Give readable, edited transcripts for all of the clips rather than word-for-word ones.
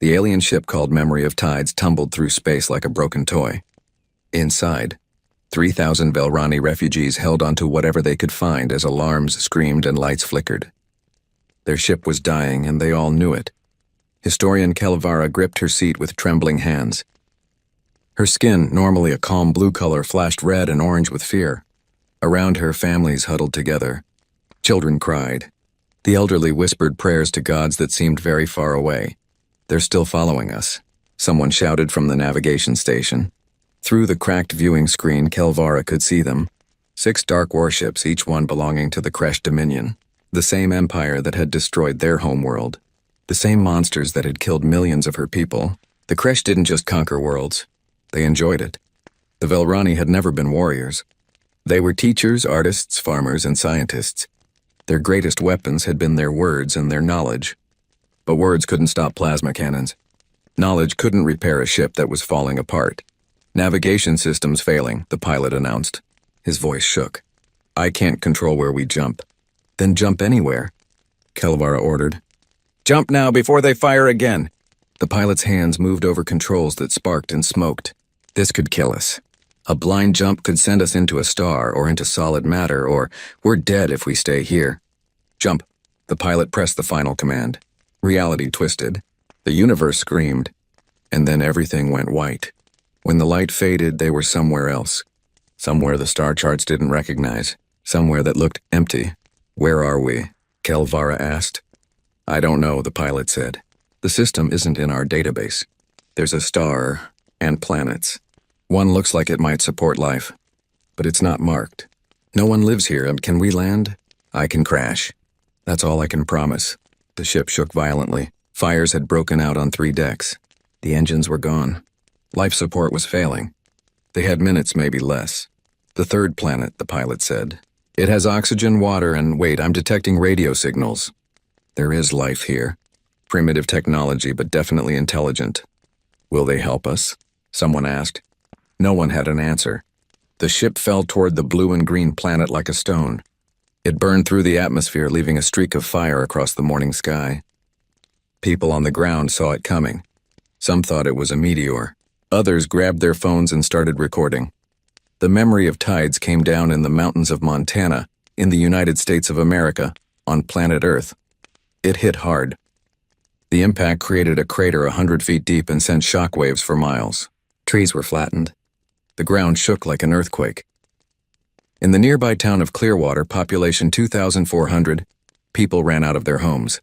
The alien ship called Memory of Tides tumbled through space like a broken toy. Inside, 3,000 Velrani refugees held onto whatever they could find as alarms screamed and lights flickered. Their ship was dying, and they all knew it. Historian Kelvara gripped her seat with trembling hands. Her skin, normally a calm blue color, flashed red and orange with fear. Around her, families huddled together. Children cried. The elderly whispered prayers to gods that seemed very far away. "They're still following us," someone shouted from the navigation station. Through the cracked viewing screen, Kelvara could see them. 6 dark warships, each one belonging to the Kresh Dominion, the same empire that had destroyed their homeworld, the same monsters that had killed millions of her people. The Kresh didn't just conquer worlds. They enjoyed it. The Velrani had never been warriors. They were teachers, artists, farmers, and scientists. Their greatest weapons had been their words and their knowledge. But words couldn't stop plasma cannons. Knowledge couldn't repair a ship that was falling apart. "Navigation systems failing," the pilot announced. His voice shook. "I can't control where we jump." "Then jump anywhere," Kelvara ordered. "Jump now before they fire again." The pilot's hands moved over controls that sparked and smoked. "This could kill us. A blind jump could send us into a star or into solid matter, or we're dead if we stay here." "Jump." The pilot pressed the final command. Reality twisted. The universe screamed. And then everything went white. When the light faded, they were somewhere else. Somewhere the star charts didn't recognize. Somewhere that looked empty. "Where are we?" Kelvara asked. "I don't know," the pilot said. "The system isn't in our database. There's a star and planets. One looks like it might support life, but it's not marked. No one lives here, and can we land? I can crash. That's all I can promise." The ship shook violently. Fires had broken out on 3 decks. The engines were gone. Life support was failing. They had minutes, maybe less. "The 3rd planet," the pilot said. "It has oxygen, water, and wait, I'm detecting radio signals. There is life here. Primitive technology, but definitely intelligent." "Will they help us?" someone asked. No one had an answer. The ship fell toward the blue and green planet like a stone. It burned through the atmosphere, leaving a streak of fire across the morning sky. People on the ground saw it coming. Some thought it was a meteor. Others grabbed their phones and started recording. The Memory of Tides came down in the mountains of Montana, in the United States of America, on planet Earth. It hit hard. The impact created a crater 100 feet deep and sent shockwaves for miles. Trees were flattened. The ground shook like an earthquake. In the nearby town of Clearwater, population 2,400, people ran out of their homes.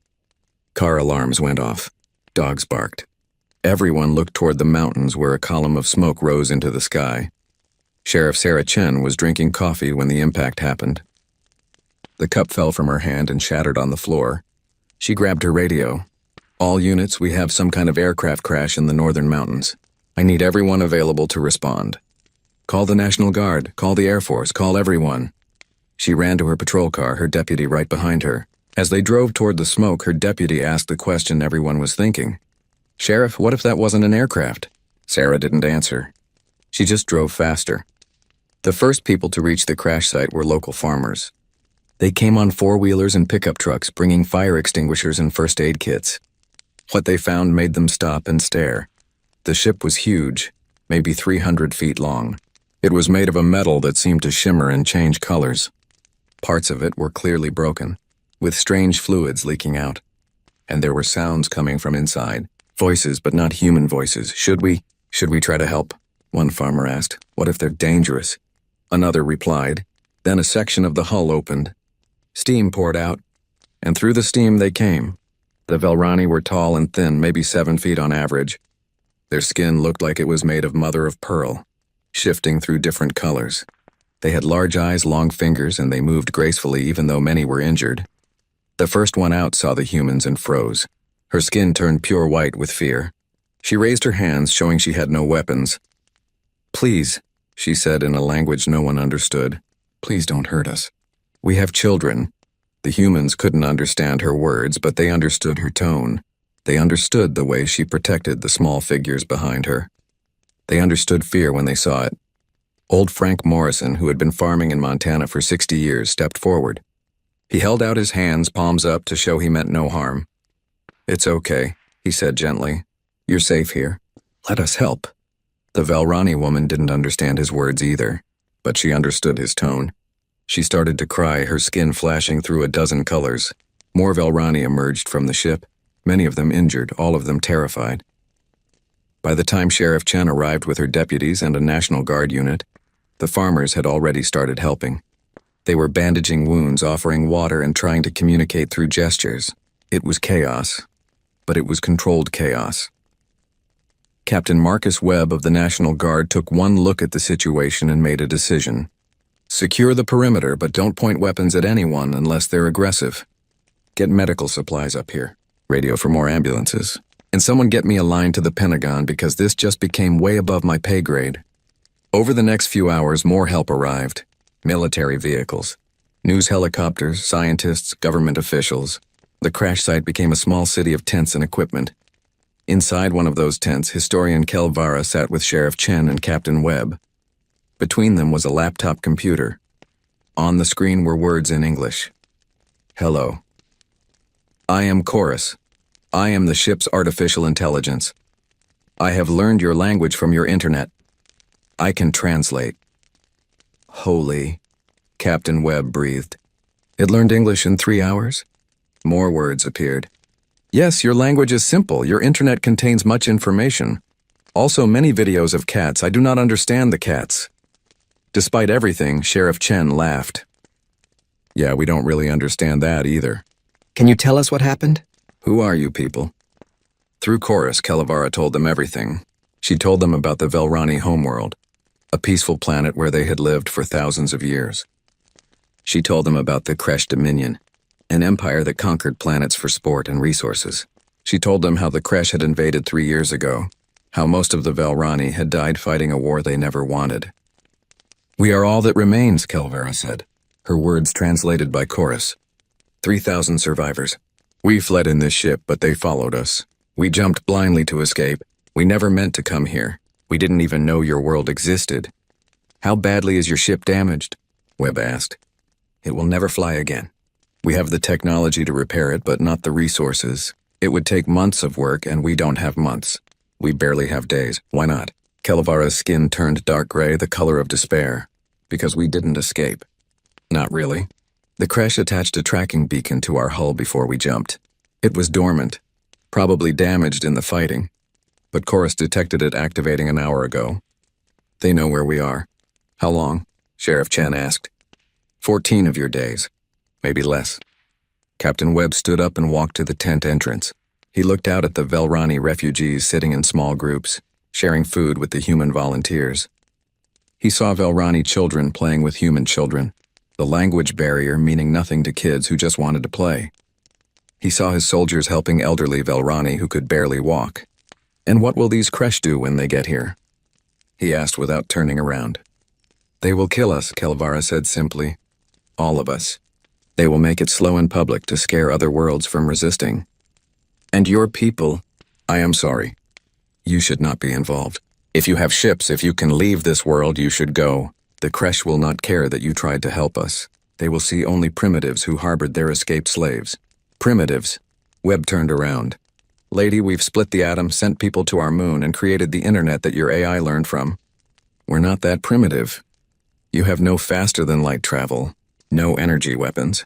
Car alarms went off. Dogs barked. Everyone looked toward the mountains where a column of smoke rose into the sky. Sheriff Sarah Chen was drinking coffee when the impact happened. The cup fell from her hand and shattered on the floor. She grabbed her radio. "All units, we have some kind of aircraft crash in the northern mountains. I need everyone available to respond. Call the National Guard, call the Air Force, call everyone." She ran to her patrol car, her deputy right behind her. As they drove toward the smoke, her deputy asked the question everyone was thinking. "Sheriff, what if that wasn't an aircraft?" Sarah didn't answer. She just drove faster. The first people to reach the crash site were local farmers. They came on 4-wheelers and pickup trucks, bringing fire extinguishers and first aid kits. What they found made them stop and stare. The ship was huge, maybe 300 feet long. It was made of a metal that seemed to shimmer and change colors. Parts of it were clearly broken, with strange fluids leaking out. And there were sounds coming from inside. Voices, but not human voices. Should we try to help?" one farmer asked. "What if they're dangerous?" Another replied. Then a section of the hull opened. Steam poured out, and through the steam they came. The Velrani were tall and thin, maybe 7 feet on average. Their skin looked like it was made of mother of pearl, shifting through different colors. They had large eyes, long fingers, and they moved gracefully even though many were injured. The first one out saw the humans and froze. Her skin turned pure white with fear. She raised her hands, showing she had no weapons. "Please," she said in a language no one understood. "Please don't hurt us. We have children." The humans couldn't understand her words, but they understood her tone. They understood the way she protected the small figures behind her. They understood fear when they saw it. Old Frank Morrison, who had been farming in Montana for 60 years, stepped forward. He held out his hands, palms up, to show he meant no harm. "It's okay," he said gently. You're safe here. Let us help. The Velrani woman didn't understand his words either, but she understood his tone. She started to cry, her skin flashing through a dozen colors. More Velrani emerged from the ship, many of them injured, all of them terrified. By the time Sheriff Chen arrived with her deputies and a National Guard unit, the farmers had already started helping. They were bandaging wounds, offering water, and trying to communicate through gestures. It was chaos, but it was controlled chaos. Captain Marcus Webb of the National Guard took one look at the situation and made a decision. Secure the perimeter, but don't point weapons at anyone unless they're aggressive. Get medical supplies up here. Radio for more ambulances. And someone get me a line to the Pentagon because this just became way above my pay grade. Over the next few hours, more help arrived. Military vehicles, news helicopters, scientists, government officials. The crash site became a small city of tents and equipment. Inside one of those tents, historian Kelvara sat with Sheriff Chen and Captain Webb. Between them was a laptop computer. On the screen were words in English. Hello. I am Chorus. I am the ship's artificial intelligence. I have learned your language from your internet. I can translate. Holy, Captain Webb breathed. It learned English in 3 hours? More words appeared. Yes, your language is simple. Your internet contains much information. Also many videos of cats. I do not understand the cats. Despite everything, Sheriff Chen laughed. Yeah, we don't really understand that either. Can you tell us what happened? Who are you people? Through Chorus, Kelvara told them everything. She told them about the Velrani homeworld, a peaceful planet where they had lived for thousands of years. She told them about the Kresh Dominion, an empire that conquered planets for sport and resources. She told them how the Kresh had invaded 3 years ago, how most of the Velrani had died fighting a war they never wanted. We are all that remains, Kelvara said, her words translated by Chorus. 3,000 survivors. We fled in this ship, but they followed us. We jumped blindly to escape. We never meant to come here. We didn't even know your world existed. How badly is your ship damaged? Webb asked. It will never fly again. We have the technology to repair it, but not the resources. It would take months of work, and we don't have months. We barely have days. Why not? Kelvara's skin turned dark gray, the color of despair. Because we didn't escape. Not really. The Kresh attached a tracking beacon to our hull before we jumped. It was dormant, probably damaged in the fighting, but Chorus detected it activating an hour ago. They know where we are. How long? Sheriff Chen asked. 14 of your days, maybe less. Captain Webb stood up and walked to the tent entrance. He looked out at the Velrani refugees sitting in small groups, sharing food with the human volunteers. He saw Velrani children playing with human children, the language barrier meaning nothing to kids who just wanted to play. He saw his soldiers helping elderly Velrani who could barely walk. And what will these Kresh do when they get here? He asked without turning around. They will kill us, Kelvara said simply. All of us. They will make it slow in public to scare other worlds from resisting. And your people, I am sorry. You should not be involved. If you have ships, if you can leave this world, you should go. The Kresh will not care that you tried to help us. They will see only primitives who harbored their escaped slaves. Primitives. Webb turned around. Lady, we've split the atom, sent people to our moon, and created the internet that your AI learned from. We're not that primitive. You have no faster-than-light travel, no energy weapons,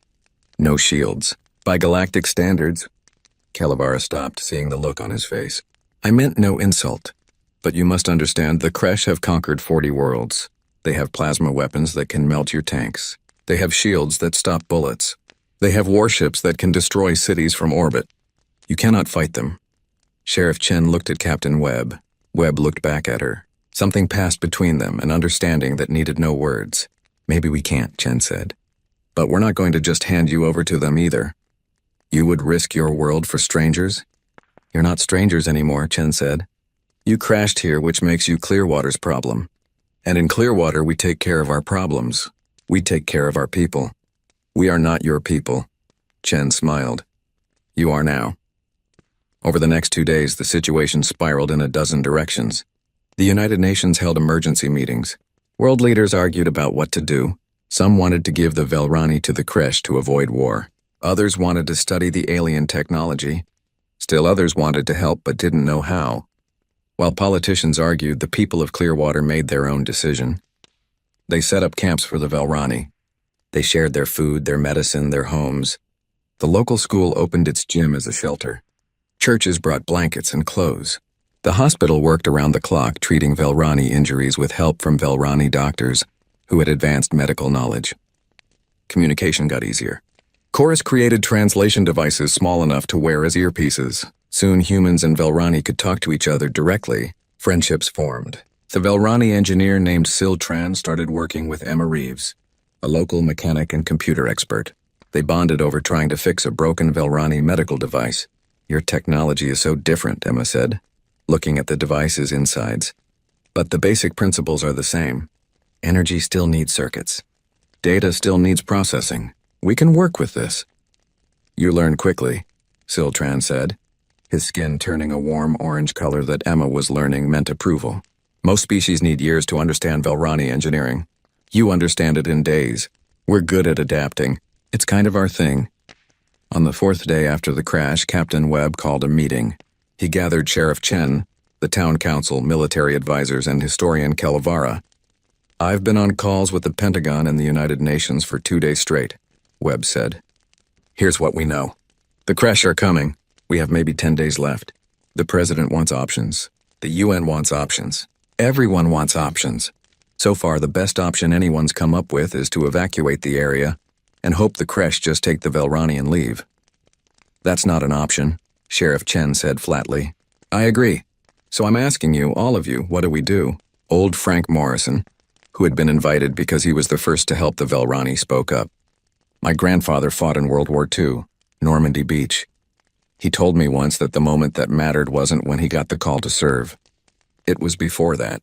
no shields. By galactic standards, Kelvara stopped, seeing the look on his face. I meant no insult, but you must understand the Kresh have conquered 40 worlds. They have plasma weapons that can melt your tanks. They have shields that stop bullets. They have warships that can destroy cities from orbit. You cannot fight them. Sheriff Chen looked at Captain Webb. Webb looked back at her. Something passed between them, an understanding that needed no words. Maybe we can't, Chen said. But we're not going to just hand you over to them either. You would risk your world for strangers? You're not strangers anymore, Chen said. You crashed here, which makes you Clearwater's problem. And in Clearwater, we take care of our problems. We take care of our people. We are not your people. Chen smiled. You are now. Over the next 2 days, the situation spiraled in a dozen directions. The United Nations held emergency meetings. World leaders argued about what to do. Some wanted to give the Velrani to the Kresh to avoid war. Others wanted to study the alien technology. Still others wanted to help but didn't know how. While politicians argued, the people of Clearwater made their own decision. They set up camps for the Velrani. They shared their food, their medicine, their homes. The local school opened its gym as a shelter. Churches brought blankets and clothes. The hospital worked around the clock, treating Velrani injuries with help from Velrani doctors who had advanced medical knowledge. Communication got easier. Chorus created translation devices small enough to wear as earpieces. Soon humans and Velrani could talk to each other directly. Friendships formed. The Velrani engineer named Sil Tran started working with Emma Reeves, a local mechanic and computer expert. They bonded over trying to fix a broken Velrani medical device. "Your technology is so different," Emma said, looking at the device's insides. "But the basic principles are the same. Energy still needs circuits. Data still needs processing. We can work with this." "You learn quickly," Sil Tran said, his skin turning a warm orange color that Emma was learning meant approval. "Most species need years to understand Velrani engineering. You understand it in days. We're good at adapting. It's kind of our thing." On the fourth day after the crash, Captain Webb called a meeting. He gathered Sheriff Chen, the town council, military advisors, and historian Kelvara. "I've been on calls with the Pentagon and the United Nations for 2 days straight," Webb said. "Here's what we know. The crash are coming. We have maybe 10 days left. The president wants options. The UN wants options. Everyone wants options. So far, the best option anyone's come up with is to evacuate the area and hope the crash just take the Velrani and leave." "That's not an option," Sheriff Chen said flatly. "I agree. So I'm asking you, all of you, what do we do?" Old Frank Morrison, who had been invited because he was the first to help the Velrani, spoke up. "My grandfather fought in World War II, Normandy Beach. He told me once that the moment that mattered wasn't when he got the call to serve. It was before that.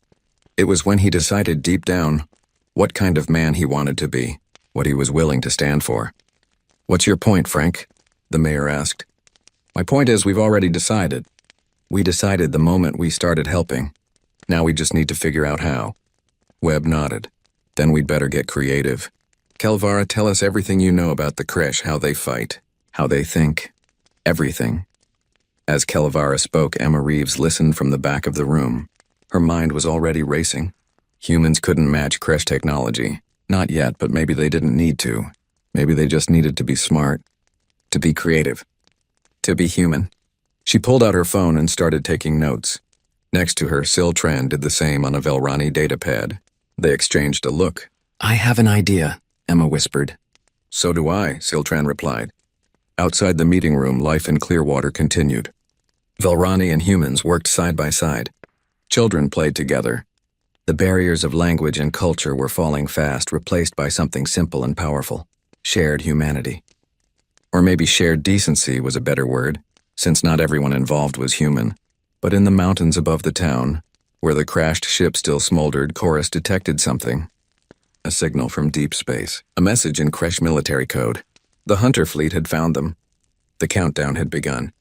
It was when he decided deep down what kind of man he wanted to be, what he was willing to stand for." "What's your point, Frank?" the mayor asked. "My point is we've already decided. We decided the moment we started helping. Now we just need to figure out how." Webb nodded. "Then we'd better get creative. Kelvara, tell us everything you know about the Kresh, how they fight, how they think. Everything." As Kelvara spoke, Emma Reeves listened from the back of the room. Her mind was already racing. Humans couldn't match Kresh technology. Not yet, but maybe they didn't need to. Maybe they just needed to be smart, to be creative, to be human. She pulled out her phone and started taking notes. Next to her, Sil Tran did the same on a Velrani datapad. They exchanged a look. "I have an idea," Emma whispered. "So do I," Sil Tran replied. Outside the meeting room, life in Clearwater continued. Velrani and humans worked side by side. Children played together. The barriers of language and culture were falling fast, replaced by something simple and powerful: shared humanity. Or maybe shared decency was a better word, since not everyone involved was human. But in the mountains above the town, where the crashed ship still smoldered, Chorus detected something. A signal from deep space. A message in Kresh military code. The Hunter fleet had found them. The countdown had begun.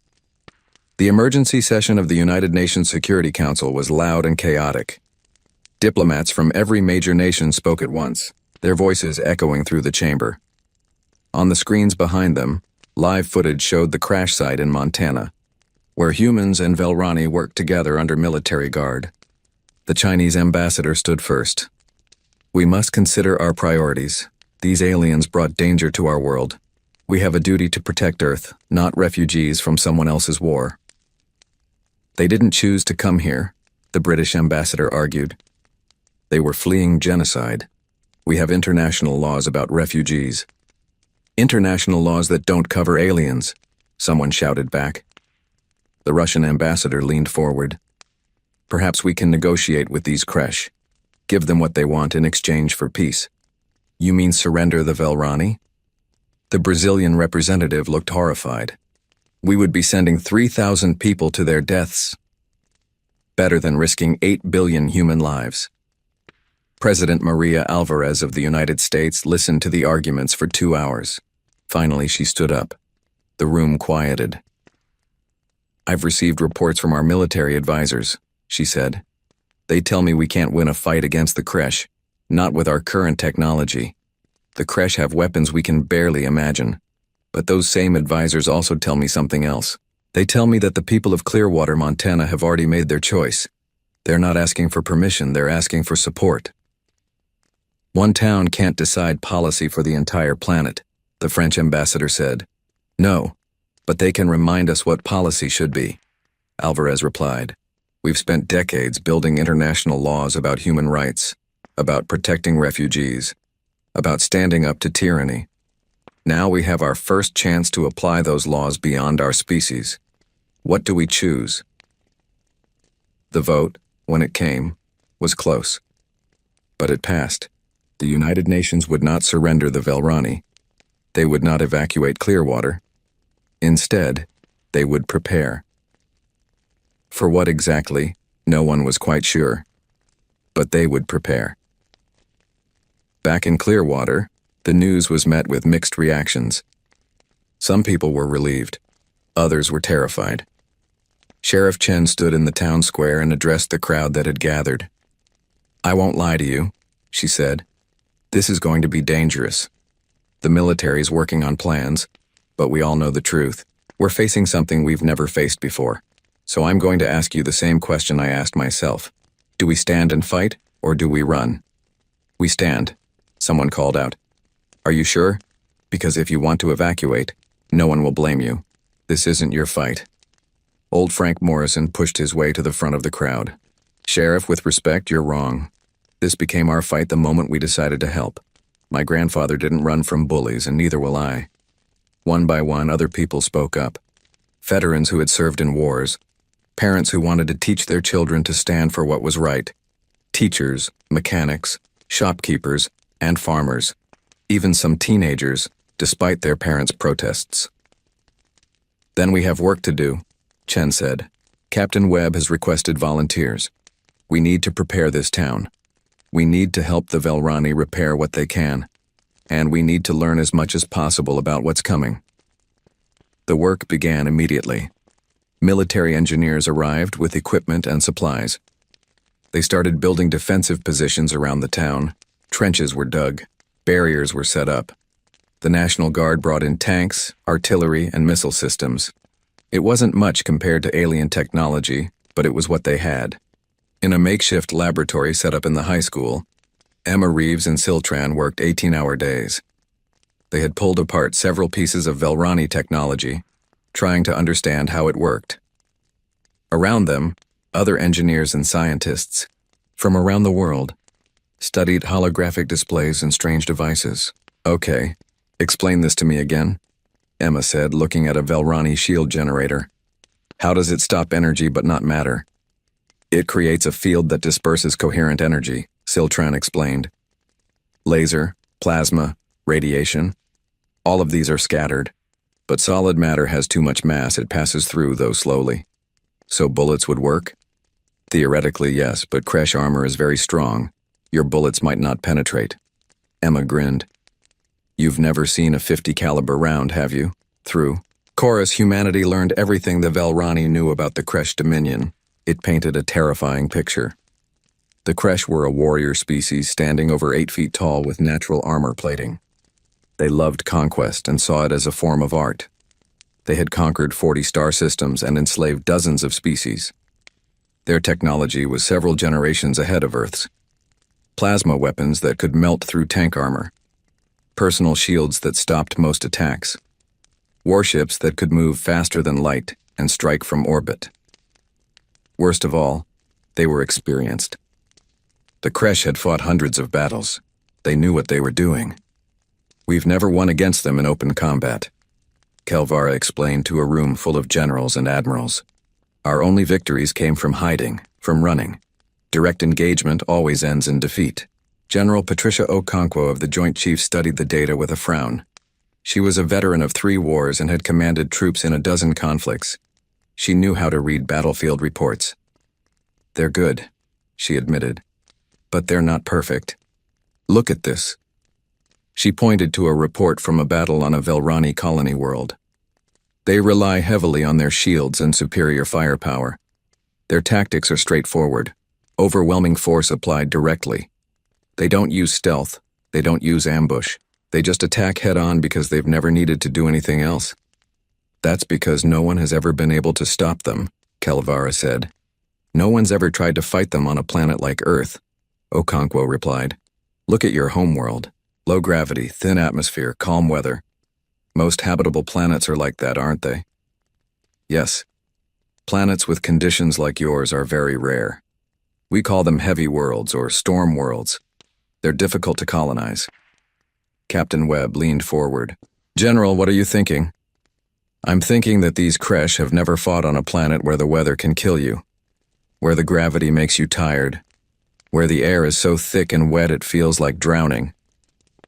The emergency session of the United Nations Security Council was loud and chaotic. Diplomats from every major nation spoke at once, their voices echoing through the chamber. On the screens behind them, live footage showed the crash site in Montana, where humans and Velrani worked together under military guard. The Chinese ambassador stood first. "We must consider our priorities. These aliens brought danger to our world. We have a duty to protect Earth, not refugees from someone else's war." "They didn't choose to come here," the British ambassador argued. "They were fleeing genocide. We have international laws about refugees." "International laws that don't cover aliens," someone shouted back. The Russian ambassador leaned forward. "Perhaps we can negotiate with these Kresh. Give them what they want in exchange for peace." "You mean surrender the Velrani?" The Brazilian representative looked horrified. "We would be sending 3,000 people to their deaths. Better than risking 8 billion human lives." President Maria Alvarez of the United States listened to the arguments for 2 hours. Finally, she stood up. The room quieted. "I've received reports from our military advisors," she said. "They tell me we can't win a fight against the Kresh, not with our current technology. The Kresh have weapons we can barely imagine. But those same advisors also tell me something else. They tell me that the people of Clearwater, Montana have already made their choice. They're not asking for permission, they're asking for support. One town can't decide policy for the entire planet, the French ambassador said. No, but they can remind us what policy should be, Alvarez replied. We've spent decades building international laws about human rights, about protecting refugees, about standing up to tyranny. Now we have our first chance to apply those laws beyond our species. What do we choose? The vote, when it came, was close. But it passed. The United Nations would not surrender the Velrani. They would not evacuate Clearwater. Instead, they would prepare. For what exactly, no one was quite sure. But they would prepare. Back in Clearwater, the news was met with mixed reactions. Some people were relieved. Others were terrified. Sheriff Chen stood in the town square and addressed the crowd that had gathered. I won't lie to you, she said. This is going to be dangerous. The military's working on plans, but we all know the truth. We're facing something we've never faced before. So I'm going to ask you the same question I asked myself. Do we stand and fight, or do we run? We stand, someone called out. Are you sure? Because if you want to evacuate, no one will blame you. This isn't your fight. Old Frank Morrison pushed his way to the front of the crowd. Sheriff, with respect, you're wrong. This became our fight the moment we decided to help. My grandfather didn't run from bullies, and neither will I. One by one, other people spoke up. Veterans who had served in wars. Parents who wanted to teach their children to stand for what was right. Teachers, mechanics, shopkeepers, and farmers. Even some teenagers, despite their parents' protests. Then we have work to do, Chen said. Captain Webb has requested volunteers. We need to prepare this town. We need to help the Velrani repair what they can. And we need to learn as much as possible about what's coming. The work began immediately. Military engineers arrived with equipment and supplies. They started building defensive positions around the town. Trenches were dug. Barriers were set up. The National Guard brought in tanks, artillery, and missile systems. It wasn't much compared to alien technology, but it was what they had. In a makeshift laboratory set up in the high school, Emma Reeves and Siltran worked 18-hour days. They had pulled apart several pieces of Velrani technology, trying to understand how it worked. Around them, other engineers and scientists, from around the world, studied holographic displays and strange devices. Okay, explain this to me again, Emma said, looking at a Velrani shield generator. How does it stop energy but not matter? It creates a field that disperses coherent energy, Siltran explained. Laser, plasma, radiation, all of these are scattered. But solid matter has too much mass, it passes through, though slowly. So bullets would work? Theoretically, yes, but Kresh armor is very strong. Your bullets might not penetrate. Emma grinned. You've never seen a 50 caliber round, have you? Through. Chorus, humanity learned everything the Velrani knew about the Kresh Dominion. It painted a terrifying picture. The Kresh were a warrior species standing over 8 feet tall with natural armor plating. They loved conquest and saw it as a form of art. They had conquered 40 star systems and enslaved dozens of species. Their technology was several generations ahead of Earth's. Plasma weapons that could melt through tank armor. Personal shields that stopped most attacks. Warships that could move faster than light and strike from orbit. Worst of all, they were experienced. The Kresh had fought hundreds of battles. They knew what they were doing. We've never won against them in open combat, Kelvara explained to a room full of generals and admirals. Our only victories came from hiding, from running. Direct engagement always ends in defeat. General Patricia Okonkwo of the Joint Chiefs studied the data with a frown. She was a veteran of 3 wars and had commanded troops in a dozen conflicts. She knew how to read battlefield reports. They're good, she admitted. But they're not perfect. Look at this. She pointed to a report from a battle on a Velrani colony world. They rely heavily on their shields and superior firepower. Their tactics are straightforward. Overwhelming force applied directly. They don't use stealth. They don't use ambush. They just attack head-on because they've never needed to do anything else. That's because no one has ever been able to stop them, Kelvara said. No one's ever tried to fight them on a planet like Earth, Okonkwo replied. Look at your homeworld. Low gravity, thin atmosphere, calm weather. Most habitable planets are like that, aren't they? Yes. Planets with conditions like yours are very rare. We call them heavy worlds or storm worlds. They're difficult to colonize. Captain Webb leaned forward. General, what are you thinking? I'm thinking that these Kresh have never fought on a planet where the weather can kill you, where the gravity makes you tired, where the air is so thick and wet it feels like drowning.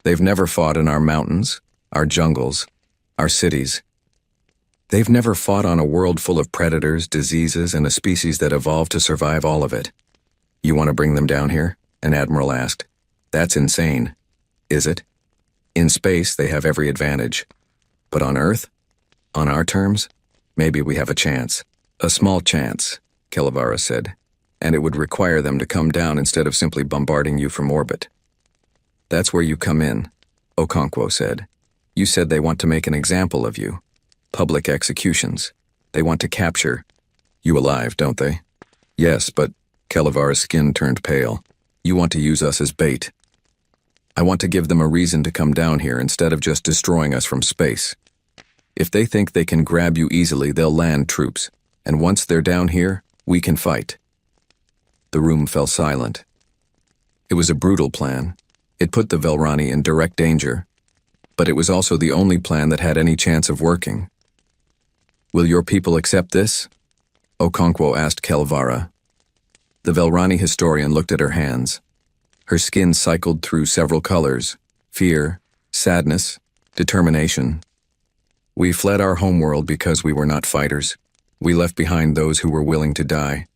They've never fought in our mountains, our jungles, our cities. They've never fought on a world full of predators, diseases, and a species that evolved to survive all of it. You want to bring them down here? An admiral asked. That's insane. Is it? In space, they have every advantage. But on Earth? On our terms? Maybe we have a chance. A small chance, Kelevara said. And it would require them to come down instead of simply bombarding you from orbit. That's where you come in, Okonkwo said. You said they want to make an example of you. Public executions. They want to capture you alive, don't they? Yes, but Kelevara's skin turned pale. You want to use us as bait. I want to give them a reason to come down here instead of just destroying us from space. If they think they can grab you easily, they'll land troops. And once they're down here, we can fight. The room fell silent. It was a brutal plan. It put the Velrani in direct danger. But it was also the only plan that had any chance of working. Will your people accept this? Okonkwo asked Kelevara. The Velrani historian looked at her hands. Her skin cycled through several colors: fear, sadness, determination. We fled our homeworld because we were not fighters. We left behind those who were willing to die.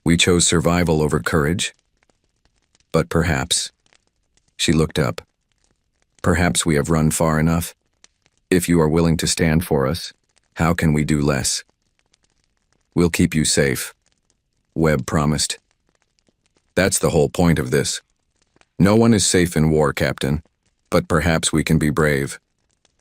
We chose survival over courage. But perhaps, she looked up, perhaps we have run far enough. If you are willing to stand for us, how can we do less? We'll keep you safe, Webb promised. That's the whole point of this. No one is safe in war, Captain, but perhaps we can be brave.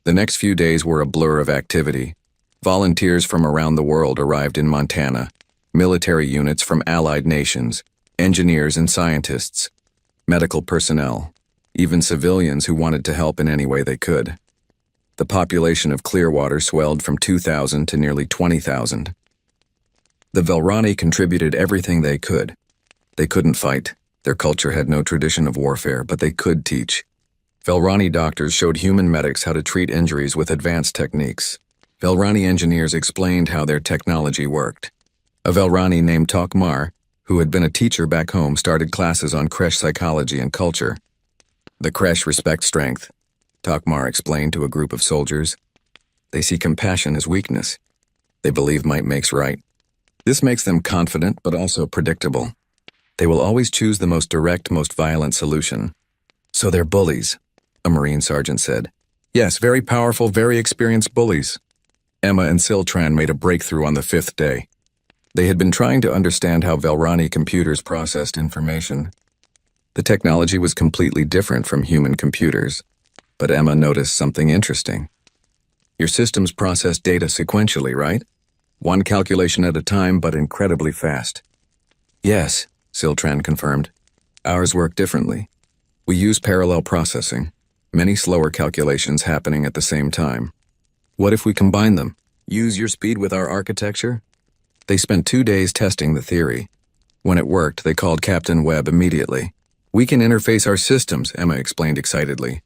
The next few days were a blur of activity. Volunteers from around the world arrived in Montana, military units from allied nations, engineers and scientists, medical personnel, even civilians who wanted to help in any way they could. The population of Clearwater swelled from 2,000 to nearly 20,000. The Velrani contributed everything they could. They couldn't fight. Their culture had no tradition of warfare, but they could teach. Velrani doctors showed human medics how to treat injuries with advanced techniques. Velrani engineers explained how their technology worked. A Velrani named Tokmar, who had been a teacher back home, started classes on Kresh psychology and culture. The Kresh respect strength, Tokmar explained to a group of soldiers. They see compassion as weakness. They believe might makes right. This makes them confident, but also predictable. They will always choose the most direct, most violent solution. So they're bullies, a Marine sergeant said. Yes, very powerful, very experienced bullies. Emma and Siltran made a breakthrough on the 5th day. They had been trying to understand how Velrani computers processed information. The technology was completely different from human computers, but Emma noticed something interesting. Your systems process data sequentially, right? One calculation at a time, but incredibly fast. Yes, Siltran confirmed. Ours work differently. We use parallel processing, many slower calculations happening at the same time. What if we combine them? Use your speed with our architecture? They spent 2 days testing the theory. When it worked, they called Captain Webb immediately. We can interface our systems, Emma explained excitedly.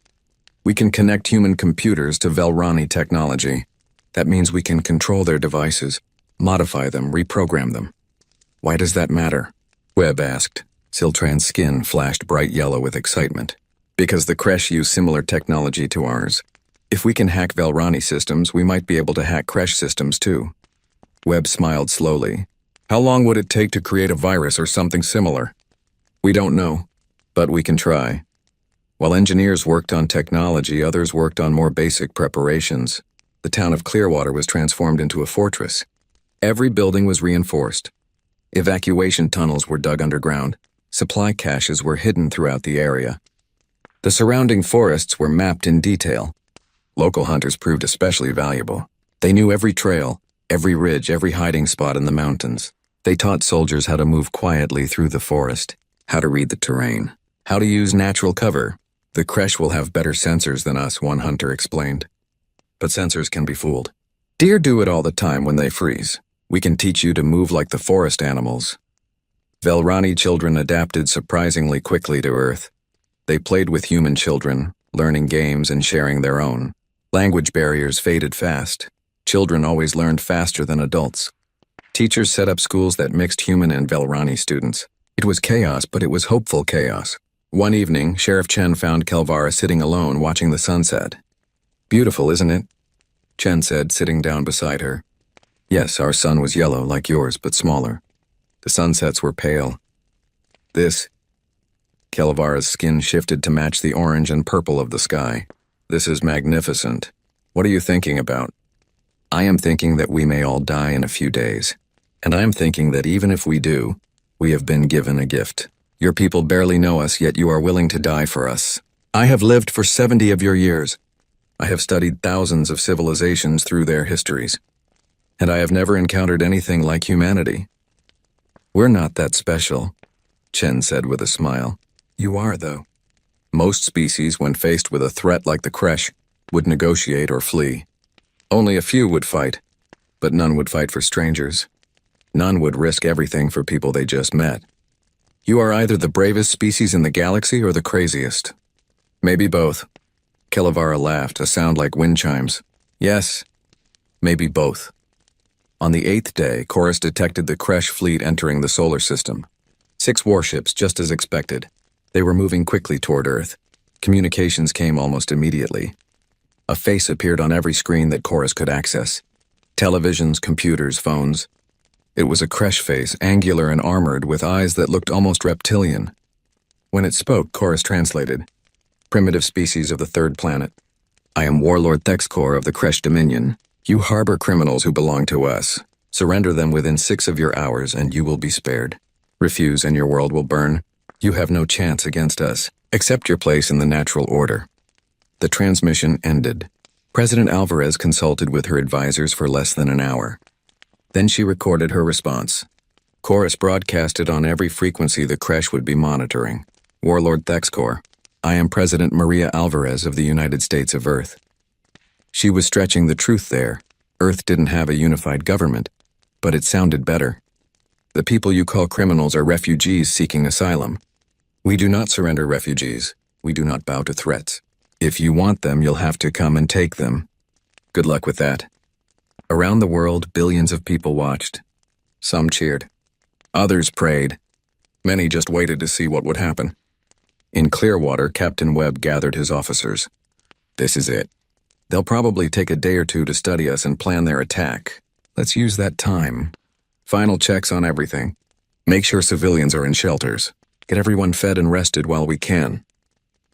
We can connect human computers to Velrani technology. That means we can control their devices, modify them, reprogram them. Why does that matter? Webb asked. Siltran's skin flashed bright yellow with excitement. Because the Kresh use similar technology to ours. If we can hack Velrani systems, we might be able to hack Kresh systems too. Webb smiled slowly. How long would it take to create a virus or something similar? We don't know, but we can try. While engineers worked on technology, others worked on more basic preparations. The town of Clearwater was transformed into a fortress. Every building was reinforced. Evacuation tunnels were dug underground. Supply caches were hidden throughout the area. The surrounding forests were mapped in detail. Local hunters proved especially valuable. They knew every trail, every ridge, every hiding spot in the mountains. They taught soldiers how to move quietly through the forest, how to read the terrain, how to use natural cover. The creche will have better sensors than us, one hunter explained. But sensors can be fooled. Deer do it all the time when they freeze. We can teach you to move like the forest animals. Velrani children adapted surprisingly quickly to Earth. They played with human children, learning games and sharing their own. Language barriers faded fast. Children always learned faster than adults. Teachers set up schools that mixed human and Velrani students. It was chaos, but it was hopeful chaos. One evening, Sheriff Chen found Kelvara sitting alone watching the sunset. "Beautiful, isn't it?" Chen said, sitting down beside her. "Yes, our sun was yellow like yours, but smaller. The sunsets were pale. Kelvara's skin shifted to match the orange and purple of the sky. "This is magnificent. What are you thinking about?" "I am thinking that we may all die in a few days. And I am thinking that even if we do, we have been given a gift. Your people barely know us, yet you are willing to die for us. I have lived for 70 of your years. I have studied thousands of civilizations through their histories. And I have never encountered anything like humanity." "We're not that special," Chen said with a smile. "You are, though. Most species, when faced with a threat like the creche, would negotiate or flee. Only a few would fight, but none would fight for strangers. None would risk everything for people they just met. You are either the bravest species in the galaxy or the craziest. Maybe both." Kelvara laughed, a sound like wind chimes. "Yes, maybe both." On the 8th day, Chorus detected the creche fleet entering the solar system. 6 warships, just as expected. They were moving quickly toward Earth. Communications came almost immediately. A face appeared on every screen that Chorus could access. Televisions, computers, phones. It was a creche face, angular and armored, with eyes that looked almost reptilian. When it spoke, Chorus translated. "Primitive species of the 3rd planet. I am Warlord Thexcor of the Creche Dominion. You harbor criminals who belong to us. Surrender them within 6 of your hours and you will be spared. Refuse and your world will burn. You have no chance against us. Accept your place in the natural order." The transmission ended. President Alvarez consulted with her advisors for less than an hour. Then she recorded her response. Chorus broadcasted on every frequency the creche would be monitoring. "Warlord Thexcor, I am President Maria Alvarez of the United States of Earth." She was stretching the truth there. Earth didn't have a unified government, but it sounded better. "The people you call criminals are refugees seeking asylum. We do not surrender refugees. We do not bow to threats. If you want them, you'll have to come and take them. Good luck with that." Around the world, billions of people watched. Some cheered. Others prayed. Many just waited to see what would happen. In Clearwater, Captain Webb gathered his officers. "This is it. They'll probably take a day or two to study us and plan their attack. Let's use that time. Final checks on everything. Make sure civilians are in shelters. Get everyone fed and rested while we can."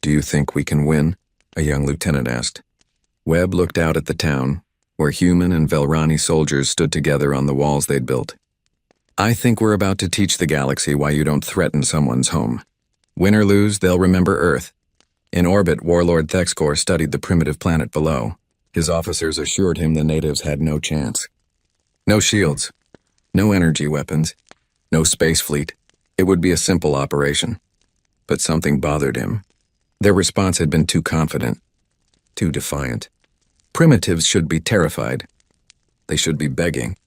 "Do you think we can win?" a young lieutenant asked. Webb looked out at the town, where human and Velrani soldiers stood together on the walls they'd built. "I think we're about to teach the galaxy why you don't threaten someone's home. Win or lose, they'll remember Earth." In orbit, Warlord Thexcor studied the primitive planet below. His officers assured him the natives had no chance. No shields, no energy weapons, no space fleet. It would be a simple operation. But something bothered him. Their response had been too confident, too defiant. Primitives should be terrified. They should be begging.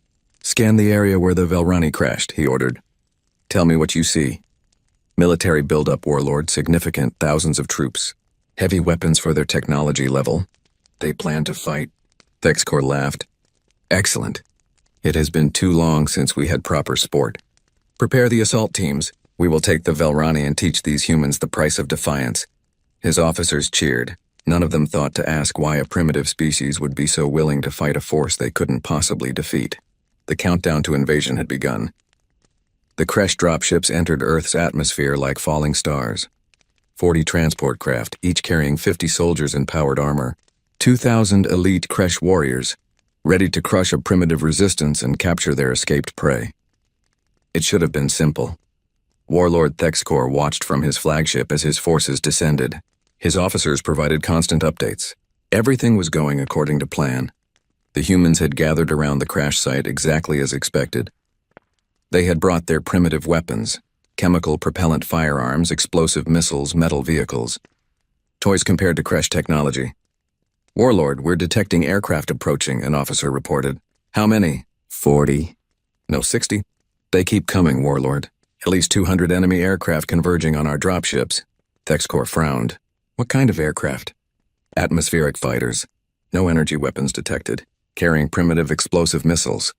"Scan the area where the Velrani crashed," he ordered. "Tell me what you see." Military buildup, Warlord, significant, thousands of troops. Heavy weapons for their technology level. They plan to fight. Thexcor laughed. "Excellent. It has been too long since we had proper sport. Prepare the assault teams. We will take the Velrani and teach these humans the price of defiance." His officers cheered. None of them thought to ask why a primitive species would be so willing to fight a force they couldn't possibly defeat. The countdown to invasion had begun. The creche dropships entered Earth's atmosphere like falling stars. 40 transport craft, each carrying 50 soldiers in powered armor. 2,000 elite creche warriors, ready to crush a primitive resistance and capture their escaped prey. It should have been simple. Warlord Thexcor watched from his flagship as his forces descended. His officers provided constant updates. Everything was going according to plan. The humans had gathered around the crash site exactly as expected. They had brought their primitive weapons, chemical propellant firearms, explosive missiles, metal vehicles. Toys compared to Kresh technology. "Warlord, we're detecting aircraft approaching," an officer reported. "How many?" 40. No, 60. "They keep coming, Warlord. At least 200 enemy aircraft converging on our dropships." TechScore frowned. "What kind of aircraft?" "Atmospheric fighters. No energy weapons detected. Carrying primitive explosive missiles.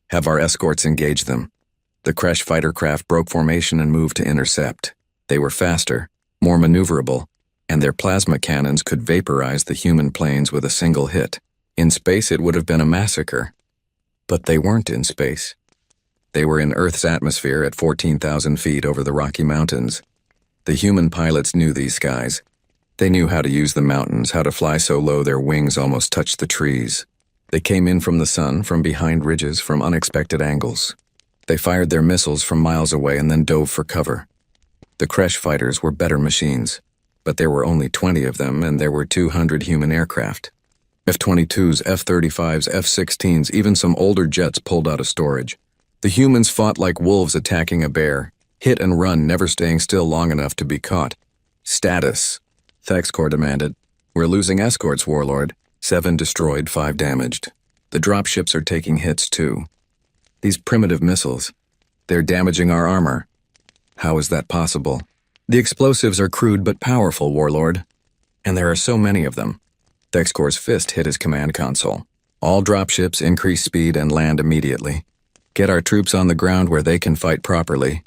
Have our escorts engage them." The Kresh fighter craft broke formation and moved to intercept. They were faster, more maneuverable, and their plasma cannons could vaporize the human planes with a single hit. In space, it would have been a massacre. But they weren't in space. They were in Earth's atmosphere at 14,000 feet over the Rocky Mountains. The human pilots knew these skies. They knew how to use the mountains, how to fly so low their wings almost touched the trees. They came in from the sun, from behind ridges, from unexpected angles. They fired their missiles from miles away and then dove for cover. The Kresh fighters were better machines, but there were only 20 of them and there were 200 human aircraft. F-22s, F-35s, F-16s, even some older jets pulled out of storage. The humans fought like wolves attacking a bear, hit and run, never staying still long enough to be caught. "Status," TechScore demanded. "We're losing escorts, Warlord. 7 destroyed, 5 damaged. The dropships are taking hits too. These primitive missiles, they're damaging our armor." "How is that possible?" "The explosives are crude but powerful, Warlord. And there are so many of them." TechScore's fist hit his command console. "All dropships increase speed and land immediately. Get our troops on the ground where they can fight properly."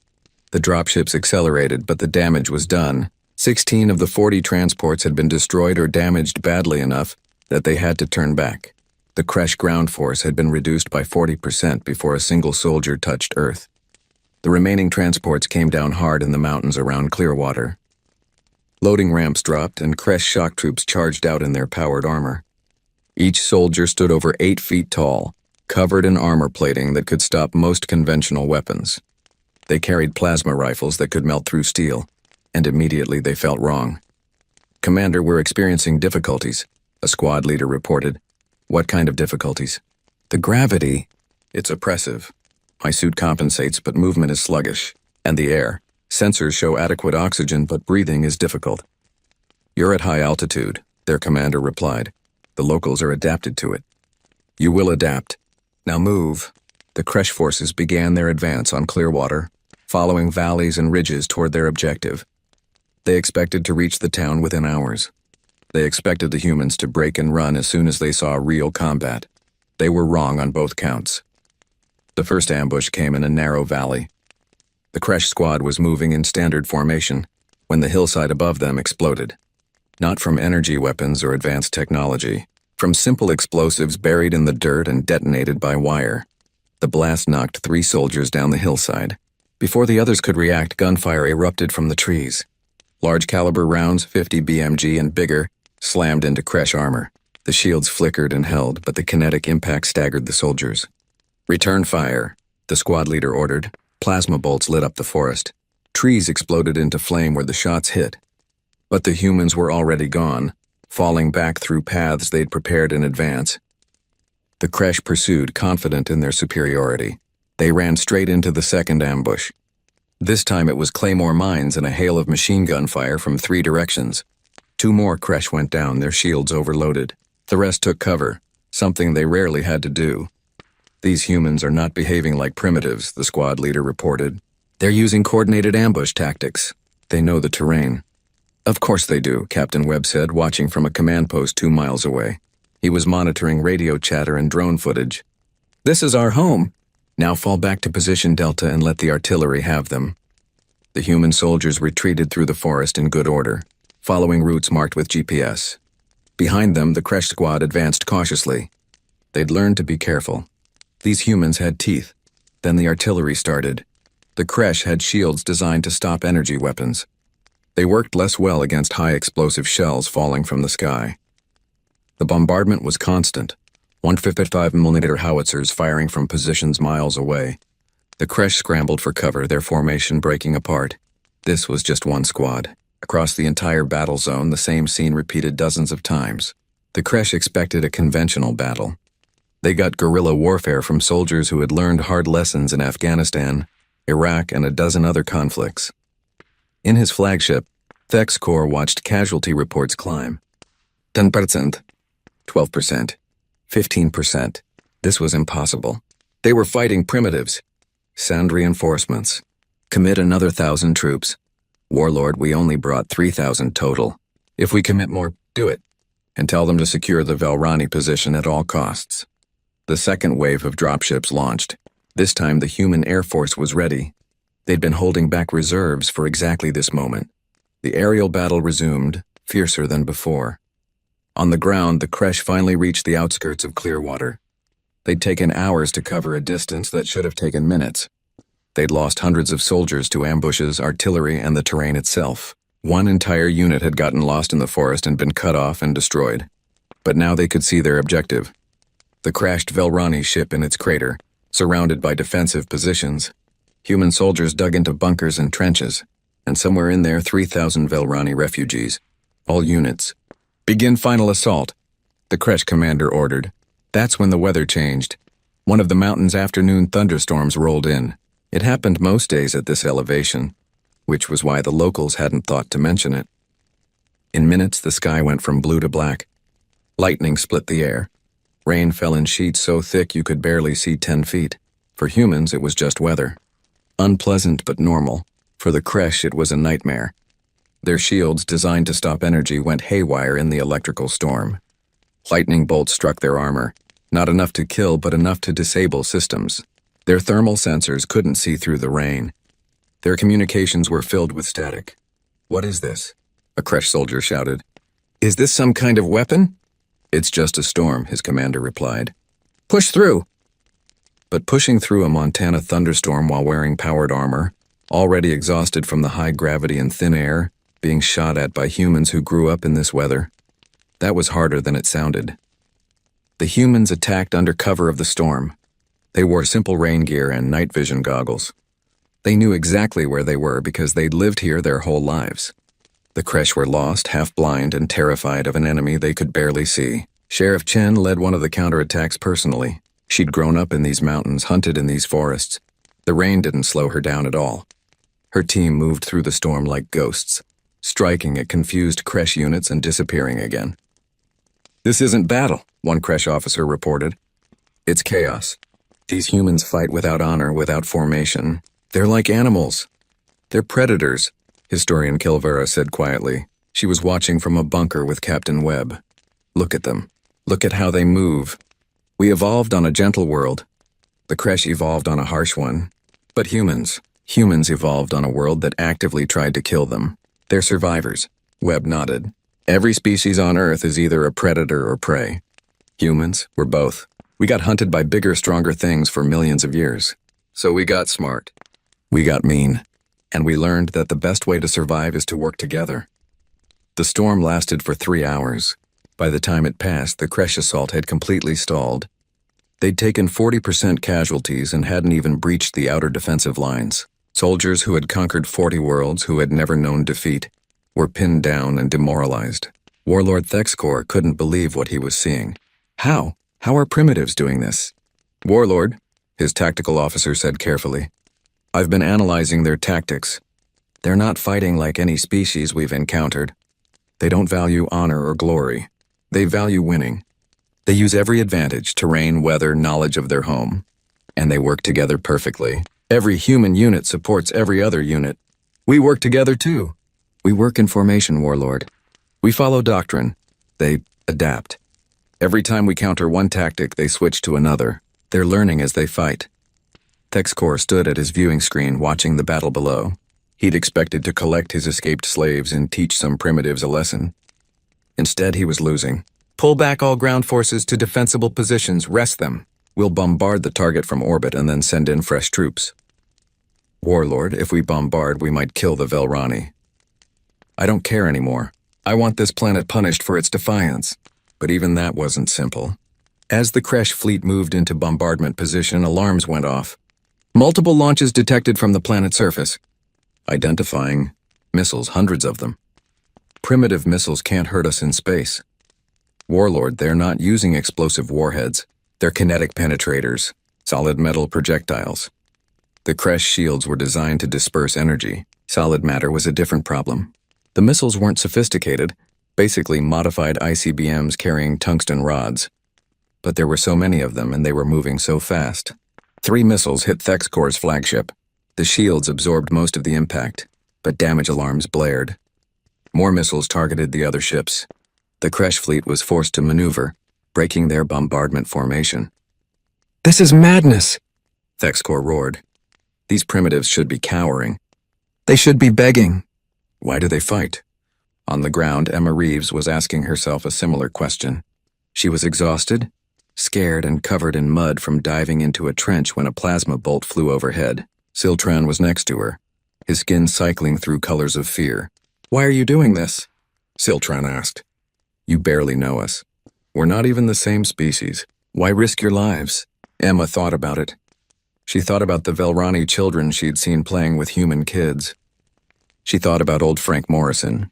The dropships accelerated, but the damage was done. 16 of the 40 transports had been destroyed or damaged badly enough that they had to turn back. The Kresh ground force had been reduced by 40% before a single soldier touched Earth. The remaining transports came down hard in the mountains around Clearwater. Loading ramps dropped and Kresh shock troops charged out in their powered armor. Each soldier stood over 8 feet tall, covered in armor plating that could stop most conventional weapons. They carried plasma rifles that could melt through steel, and immediately they felt wrong. "Commander, we're experiencing difficulties," a squad leader reported. "What kind of difficulties?" "The gravity. It's oppressive. My suit compensates, but movement is sluggish. And the air. Sensors show adequate oxygen, but breathing is difficult." "You're at high altitude," their commander replied. "The locals are adapted to it." "You will adapt. Now move." The Kresh forces began their advance on Clearwater, following valleys and ridges toward their objective. They expected to reach the town within hours. They expected the humans to break and run as soon as they saw real combat. They were wrong on both counts. The first ambush came in a narrow valley. The Kresh squad was moving in standard formation when the hillside above them exploded. Not from energy weapons or advanced technology, from simple explosives buried in the dirt and detonated by wire. The blast knocked 3 soldiers down the hillside. Before the others could react, gunfire erupted from the trees. Large caliber rounds, 50 BMG and bigger, slammed into Kresh armor. The shields flickered and held, but the kinetic impact staggered the soldiers. "Return fire," the squad leader ordered. Plasma bolts lit up the forest. Trees exploded into flame where the shots hit. But the humans were already gone, falling back through paths they'd prepared in advance. The Kresh pursued, confident in their superiority. They ran straight into the second ambush. This time it was claymore mines and a hail of machine gun fire from 3 directions. 2 more Kresh went down, their shields overloaded. The rest took cover, something they rarely had to do. "These humans are not behaving like primitives," the squad leader reported. "They're using coordinated ambush tactics. They know the terrain." "Of course they do," Captain Webb said, watching from a command post 2 miles away. He was monitoring radio chatter and drone footage. "This is our home. Now fall back to position Delta and let the artillery have them." The human soldiers retreated through the forest in good order, following routes marked with GPS. Behind them, the Kresh squad advanced cautiously. They'd learned to be careful. These humans had teeth. Then the artillery started. The Kresh had shields designed to stop energy weapons. They worked less well against high explosive shells falling from the sky. The bombardment was constant, 155mm howitzers firing from positions miles away. The Kresh scrambled for cover, their formation breaking apart. This was just one squad. Across the entire battle zone, the same scene repeated dozens of times. The Kresh expected a conventional battle. They got guerrilla warfare from soldiers who had learned hard lessons in Afghanistan Iraq, and a dozen other conflicts. In his flagship, Thex Corps watched casualty reports climb. 10%, 12%, 15%. This was impossible. They were fighting primitives. Send reinforcements. Commit another 1,000 troops. Warlord, we only brought 3,000 total. If we commit more, do it. And tell them to secure the Velrani position at all costs. The second wave of dropships launched. This time the human Air Force was ready. They'd been holding back reserves for exactly this moment. The aerial battle resumed, fiercer than before. On the ground, the Kresh finally reached the outskirts of Clearwater. They'd taken hours to cover a distance that should have taken minutes. They'd lost hundreds of soldiers to ambushes, artillery, and the terrain itself. One entire unit had gotten lost in the forest and been cut off and destroyed. But now they could see their objective. The crashed Velrani ship in its crater, surrounded by defensive positions. Human soldiers dug into bunkers and trenches, and somewhere in there 3,000 Velrani refugees. All units. Begin final assault, the Kresh commander ordered. That's when the weather changed. One of the mountain's afternoon thunderstorms rolled in. It happened most days at this elevation, which was why the locals hadn't thought to mention it. In minutes, the sky went from blue to black. Lightning split the air. Rain fell in sheets so thick you could barely see 10 feet. For humans, it was just weather. Unpleasant but normal. For the Kresh, it was a nightmare. Their shields, designed to stop energy, went haywire in the electrical storm. Lightning bolts struck their armor. Not enough to kill, but enough to disable systems. Their thermal sensors couldn't see through the rain. Their communications were filled with static. "What is this?" a Kresh soldier shouted. "Is this some kind of weapon?" "It's just a storm," his commander replied. "Push through!" But pushing through a Montana thunderstorm while wearing powered armor, already exhausted from the high gravity and thin air, being shot at by humans who grew up in this weather, that was harder than it sounded. The humans attacked under cover of the storm. They wore simple rain gear and night vision goggles. They knew exactly where they were because they'd lived here their whole lives. The Kresh were lost, half-blind, and terrified of an enemy they could barely see. Sheriff Chen led one of the counterattacks personally. She'd grown up in these mountains, hunted in these forests. The rain didn't slow her down at all. Her team moved through the storm like ghosts, striking at confused Kresh units and disappearing again. "This isn't battle," one Kresh officer reported. "It's chaos. These humans fight without honor, without formation. They're like animals. They're predators," historian Kilvera said quietly. She was watching from a bunker with Captain Webb. "Look at them. Look at how they move. We evolved on a gentle world. The Kresh evolved on a harsh one. But humans evolved on a world that actively tried to kill them. They're survivors." Webb nodded. "Every species on Earth is either a predator or prey. Humans were both. We got hunted by bigger, stronger things for millions of years. So we got smart. We got mean. And we learned that the best way to survive is to work together." The storm lasted for 3 hours. By the time it passed, the Kresh assault had completely stalled. They'd taken 40% casualties and hadn't even breached the outer defensive lines. Soldiers who had conquered 40 worlds, who had never known defeat, were pinned down and demoralized. Warlord Thex Corps couldn't believe what he was seeing. How? How are primitives doing this?" "Warlord," his tactical officer said carefully, "I've been analyzing their tactics. They're not fighting like any species we've encountered. They don't value honor or glory. They value winning. They use every advantage, terrain, weather, knowledge of their home. And they work together perfectly. Every human unit supports every other unit. We work together too. We work in formation, Warlord. We follow doctrine. They adapt. Every time we counter one tactic, they switch to another. They're learning as they fight." Thex Corps stood at his viewing screen watching the battle below. He'd expected to collect his escaped slaves and teach some primitives a lesson. Instead, he was losing. "Pull back all ground forces to defensible positions, rest them. We'll bombard the target from orbit and then send in fresh troops." "Warlord, if we bombard, we might kill the Velrani." "I don't care anymore. I want this planet punished for its defiance." But even that wasn't simple. As the Kresh fleet moved into bombardment position, alarms went off. "Multiple launches detected from the planet's surface." Identifying missiles, hundreds of them. "Primitive missiles can't hurt us in space." "Warlord, they're not using explosive warheads. They're kinetic penetrators, solid metal projectiles." The Kresh shields were designed to disperse energy. Solid matter was a different problem. The missiles weren't sophisticated, basically modified ICBMs carrying tungsten rods. But there were so many of them and they were moving so fast. 3 missiles hit Thexcor's flagship. The shields absorbed most of the impact, but damage alarms blared. More missiles targeted the other ships. The Kresh fleet was forced to maneuver, breaking their bombardment formation. This is madness! Thexcor roared. These primitives should be cowering. They should be begging. Why do they fight? On the ground, Emma Reeves was asking herself a similar question. She was exhausted, scared, and covered in mud from diving into a trench when a plasma bolt flew overhead. Siltran was next to her, his skin cycling through colors of fear. Why are you doing this? Siltran asked. You barely know us. We're not even the same species. Why risk your lives? Emma thought about it. She thought about the Velrani children she'd seen playing with human kids. She thought about old Frank Morrison,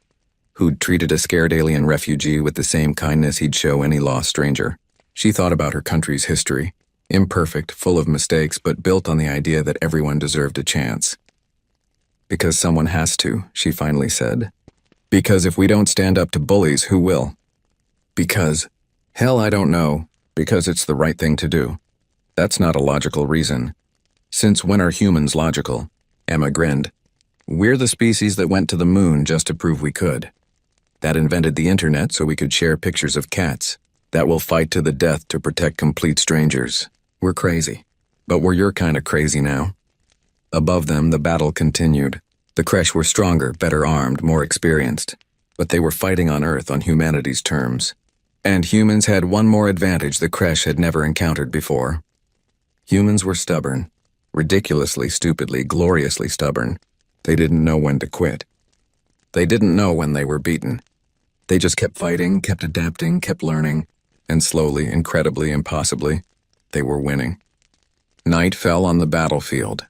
who'd treated a scared alien refugee with the same kindness he'd show any lost stranger. She thought about her country's history, imperfect, full of mistakes, but built on the idea that everyone deserved a chance. Because someone has to, she finally said. Because if we don't stand up to bullies, who will? Because, hell, I don't know, because it's the right thing to do. That's not a logical reason. Since when are humans logical? Emma grinned. We're the species that went to the moon just to prove we could. That invented the internet so we could share pictures of cats. That will fight to the death to protect complete strangers. We're crazy. But we're your kind of crazy now. Above them, the battle continued. The Kresh were stronger, better armed, more experienced. But they were fighting on Earth on humanity's terms. And humans had one more advantage the Kresh had never encountered before. Humans were stubborn. Ridiculously, stupidly, gloriously stubborn. They didn't know when to quit. They didn't know when they were beaten. They just kept fighting, kept adapting, kept learning, and slowly, incredibly, impossibly, they were winning. Night fell on the battlefield.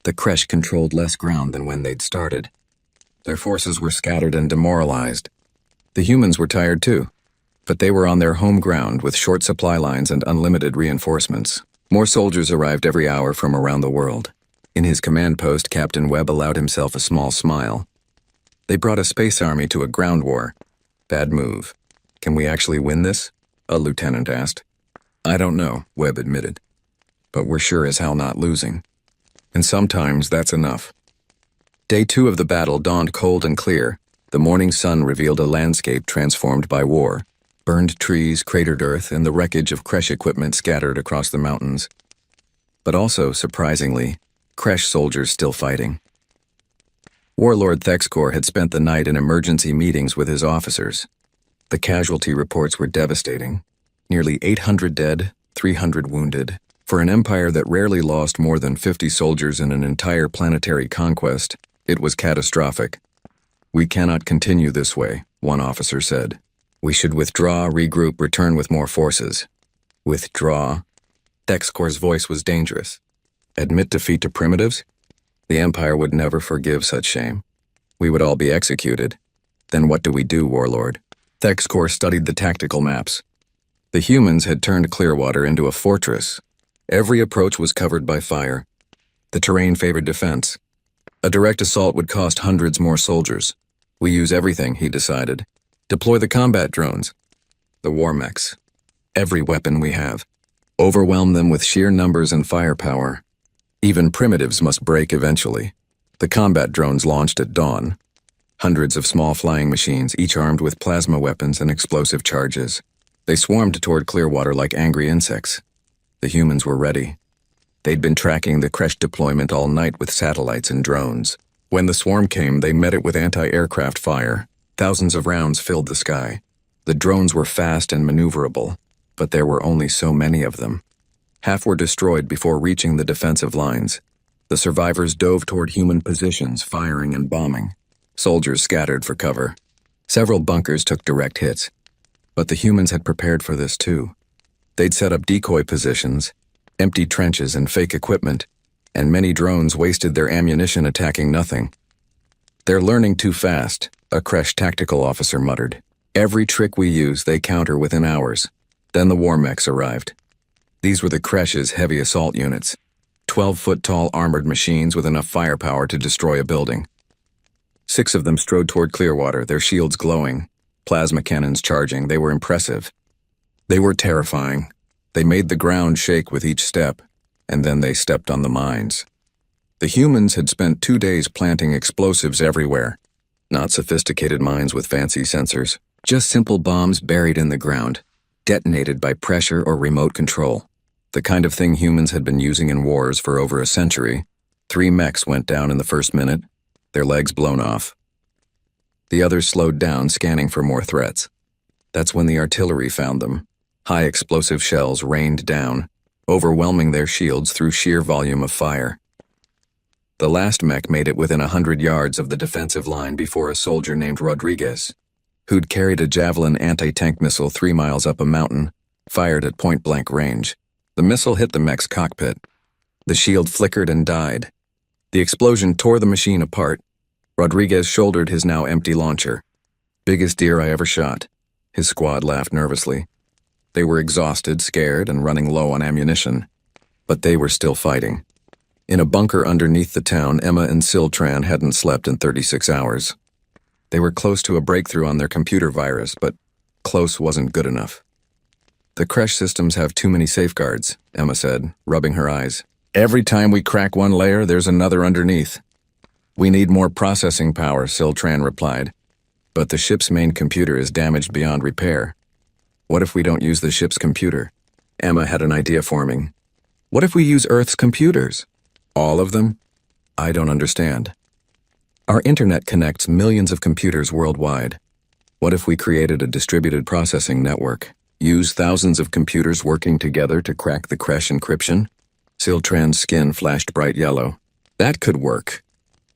The Kresh controlled less ground than when they'd started. Their forces were scattered and demoralized. The humans were tired too, but they were on their home ground with short supply lines and unlimited reinforcements. More soldiers arrived every hour from around the world. In his command post, Captain Webb allowed himself a small smile. They brought a space army to a ground war. Bad move. Can we actually win this? A lieutenant asked. I don't know, Webb admitted. But we're sure as hell not losing. And sometimes that's enough. Day 2 of the battle dawned cold and clear. The morning sun revealed a landscape transformed by war. Burned trees, cratered earth, and the wreckage of Kresh equipment scattered across the mountains. But also, surprisingly, Kresh soldiers still fighting. Warlord Thexcor had spent the night in emergency meetings with his officers. The casualty reports were devastating. Nearly 800 dead, 300 wounded. For an empire that rarely lost more than 50 soldiers in an entire planetary conquest, it was catastrophic. We cannot continue this way, one officer said. We should withdraw, regroup, return with more forces. Withdraw? Thexcor's voice was dangerous. Admit defeat to primitives? The Empire would never forgive such shame. We would all be executed. Then what do we do, Warlord? Thexcor studied the tactical maps. The humans had turned Clearwater into a fortress. Every approach was covered by fire. The terrain favored defense. A direct assault would cost hundreds more soldiers. We use everything, he decided. Deploy the combat drones. The war mechs. Every weapon we have. Overwhelm them with sheer numbers and firepower. Even primitives must break eventually. The combat drones launched at dawn. Hundreds of small flying machines, each armed with plasma weapons and explosive charges. They swarmed toward Clearwater like angry insects. The humans were ready. They'd been tracking the Kresh deployment all night with satellites and drones. When the swarm came, they met it with anti-aircraft fire. Thousands of rounds filled the sky. The drones were fast and maneuverable, but there were only so many of them. Half were destroyed before reaching the defensive lines. The survivors dove toward human positions, firing and bombing. Soldiers scattered for cover. Several bunkers took direct hits. But the humans had prepared for this too. They'd set up decoy positions, empty trenches and fake equipment, and many drones wasted their ammunition attacking nothing. They're learning too fast, a Kresh tactical officer muttered. Every trick we use, they counter within hours. Then the war mechs arrived. These were the Kresh's heavy assault units. 12-foot-tall armored machines with enough firepower to destroy a building. 6 of them strode toward Clearwater, their shields glowing, plasma cannons charging. They were impressive. They were terrifying. They made the ground shake with each step, and then they stepped on the mines. The humans had spent 2 days planting explosives everywhere. Not sophisticated mines with fancy sensors, just simple bombs buried in the ground, detonated by pressure or remote control. The kind of thing humans had been using in wars for over a century. 3 mechs went down in the first minute, their legs blown off. The others slowed down, scanning for more threats. That's when the artillery found them. High explosive shells rained down, overwhelming their shields through sheer volume of fire. The last mech made it within 100 yards of the defensive line before a soldier named Rodriguez, who'd carried a Javelin anti-tank missile 3 miles up a mountain, fired at point-blank range. The missile hit the mech's cockpit. The shield flickered and died. The explosion tore the machine apart. Rodriguez shouldered his now empty launcher. "Biggest deer I ever shot." His squad laughed nervously. They were exhausted, scared, and running low on ammunition. But they were still fighting. In a bunker underneath the town, Emma and Siltran hadn't slept in 36 hours. They were close to a breakthrough on their computer virus, but close wasn't good enough. "The crash systems have too many safeguards," Emma said, rubbing her eyes. "Every time we crack one layer, there's another underneath." "We need more processing power," Siltran replied. "But the ship's main computer is damaged beyond repair." "What if we don't use the ship's computer?" Emma had an idea forming. "What if we use Earth's computers?" "All of them?" "I don't understand." "Our internet connects millions of computers worldwide. What if we created a distributed processing network? Use thousands of computers working together to crack the crash encryption?" Siltran's skin flashed bright yellow. "That could work,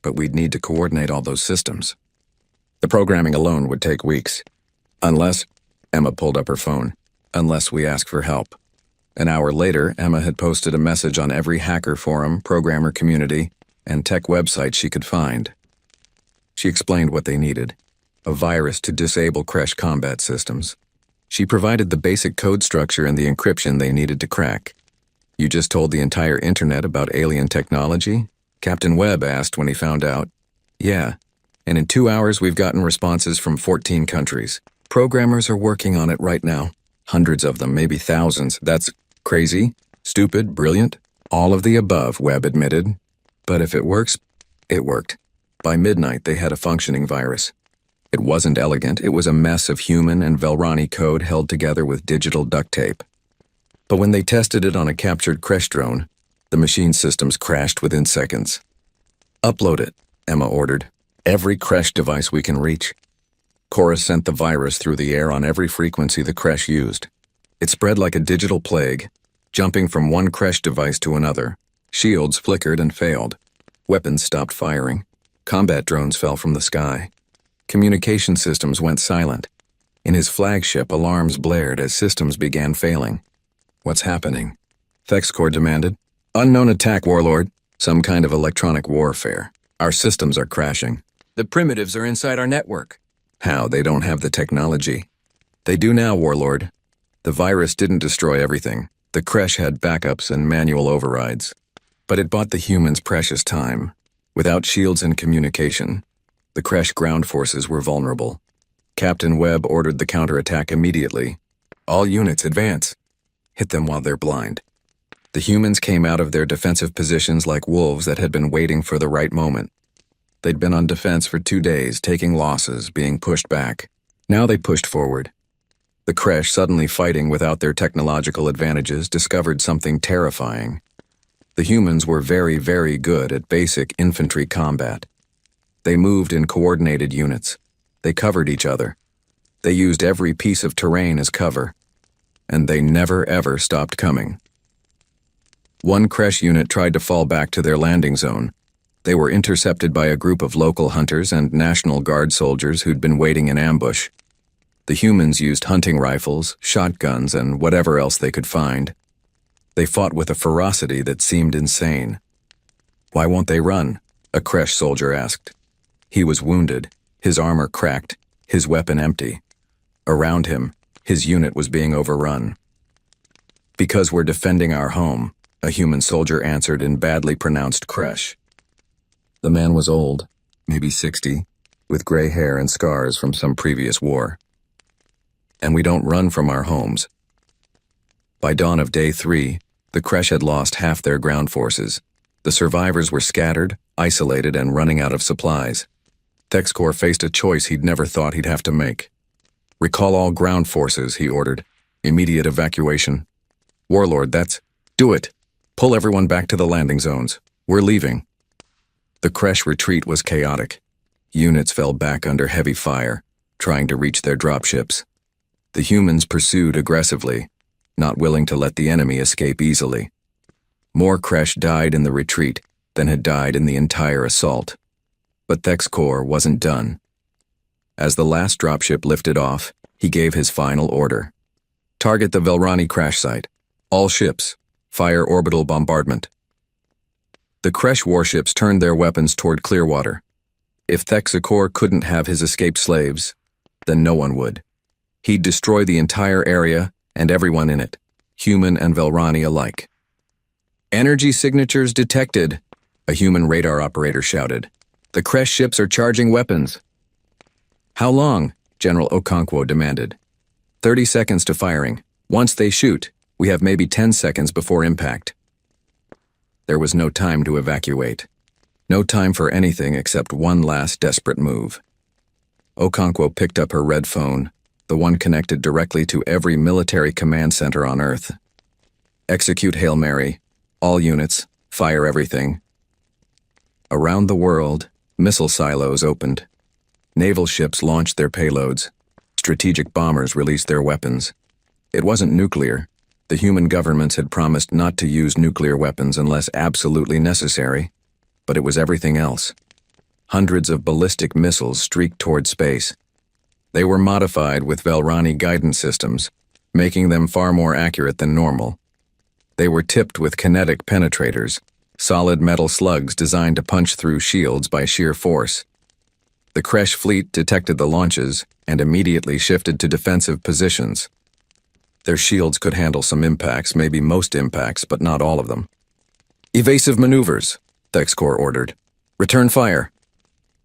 but we'd need to coordinate all those systems. The programming alone would take weeks. Unless," Emma pulled up her phone, "unless we ask for help." An hour later, Emma had posted a message on every hacker forum, programmer community, and tech website she could find. She explained what they needed: a virus to disable crash combat systems. She provided the basic code structure and the encryption they needed to crack. "You just told the entire internet about alien technology?" Captain Webb asked when he found out. "Yeah, and in 2 hours we've gotten responses from 14 countries. Programmers are working on it right now. Hundreds of them, maybe thousands. That's crazy, stupid, brilliant. All of the above," Webb admitted. "But if it works," it worked. By midnight, they had a functioning virus. It wasn't elegant. It was a mess of human and Velrani code held together with digital duct tape. But when they tested it on a captured crash drone, the machine systems crashed within seconds. "Upload it," Emma ordered. "Every crash device we can reach." Cora sent the virus through the air on every frequency the crash used. It spread like a digital plague, jumping from one crash device to another. Shields flickered and failed. Weapons stopped firing. Combat drones fell from the sky. Communication systems went silent. In his flagship, alarms blared as systems began failing. "What's happening?" Thexcore demanded. "Unknown attack, Warlord. Some kind of electronic warfare. Our systems are crashing. The primitives are inside our network." "How? They don't have the technology." "They do now, Warlord. The virus didn't destroy everything. The crash had backups and manual overrides. But it bought the humans precious time. Without shields and communication, the crash ground forces were vulnerable. Captain Webb ordered the counterattack immediately. All units advance. Hit them while they're blind." The humans came out of their defensive positions like wolves that had been waiting for the right moment. They'd been on defense for 2 days, taking losses, being pushed back. Now they pushed forward. The crash, suddenly fighting without their technological advantages, discovered something terrifying. The humans were very, very good at basic infantry combat. They moved in coordinated units. They covered each other. They used every piece of terrain as cover. And they never ever stopped coming. One crash unit tried to fall back to their landing zone. They were intercepted by a group of local hunters and National Guard soldiers who'd been waiting in ambush. The humans used hunting rifles, shotguns, and whatever else they could find. They fought with a ferocity that seemed insane. "Why won't they run?" a Kresh soldier asked. He was wounded, his armor cracked, his weapon empty. Around him, his unit was being overrun. "Because we're defending our home," a human soldier answered in badly pronounced Kresh. The man was old, maybe 60, with gray hair and scars from some previous war. And we don't run from our homes. By dawn of day 3, the Kresh had lost half their ground forces. The survivors were scattered, isolated, and running out of supplies. Thexcor faced a choice he'd never thought he'd have to make. Recall all ground forces, he ordered. Immediate evacuation. Warlord, do it. Pull everyone back to the landing zones. We're leaving. The Kresh retreat was chaotic. Units fell back under heavy fire, trying to reach their dropships. The humans pursued aggressively, not willing to let the enemy escape easily. More Kresh died in the retreat than had died in the entire assault. But Thexcor wasn't done. As the last dropship lifted off, he gave his final order. Target the Velrani crash site. All ships, fire orbital bombardment. The Kresh warships turned their weapons toward Clearwater. If Thexcor couldn't have his escaped slaves, then no one would. He'd destroy the entire area and everyone in it, human and Velrani alike. Energy signatures detected, a human radar operator shouted. The Kresh ships are charging weapons. How long? General Okonkwo demanded. 30 seconds to firing. Once they shoot, we have maybe 10 seconds before impact. There was no time to evacuate. No time for anything except one last desperate move. Okonkwo picked up her red phone, the one connected directly to every military command center on Earth. Execute Hail Mary. All units, fire everything. Around the world, missile silos opened. Naval ships launched their payloads. Strategic bombers released their weapons. It wasn't nuclear. The human governments had promised not to use nuclear weapons unless absolutely necessary, but it was everything else. Hundreds of ballistic missiles streaked toward space. They were modified with Velrani guidance systems, making them far more accurate than normal. They were tipped with kinetic penetrators, solid metal slugs designed to punch through shields by sheer force. The Kresh fleet detected the launches and immediately shifted to defensive positions. Their shields could handle some impacts, maybe most impacts, but not all of them. Evasive maneuvers, Thexcor ordered. Return fire.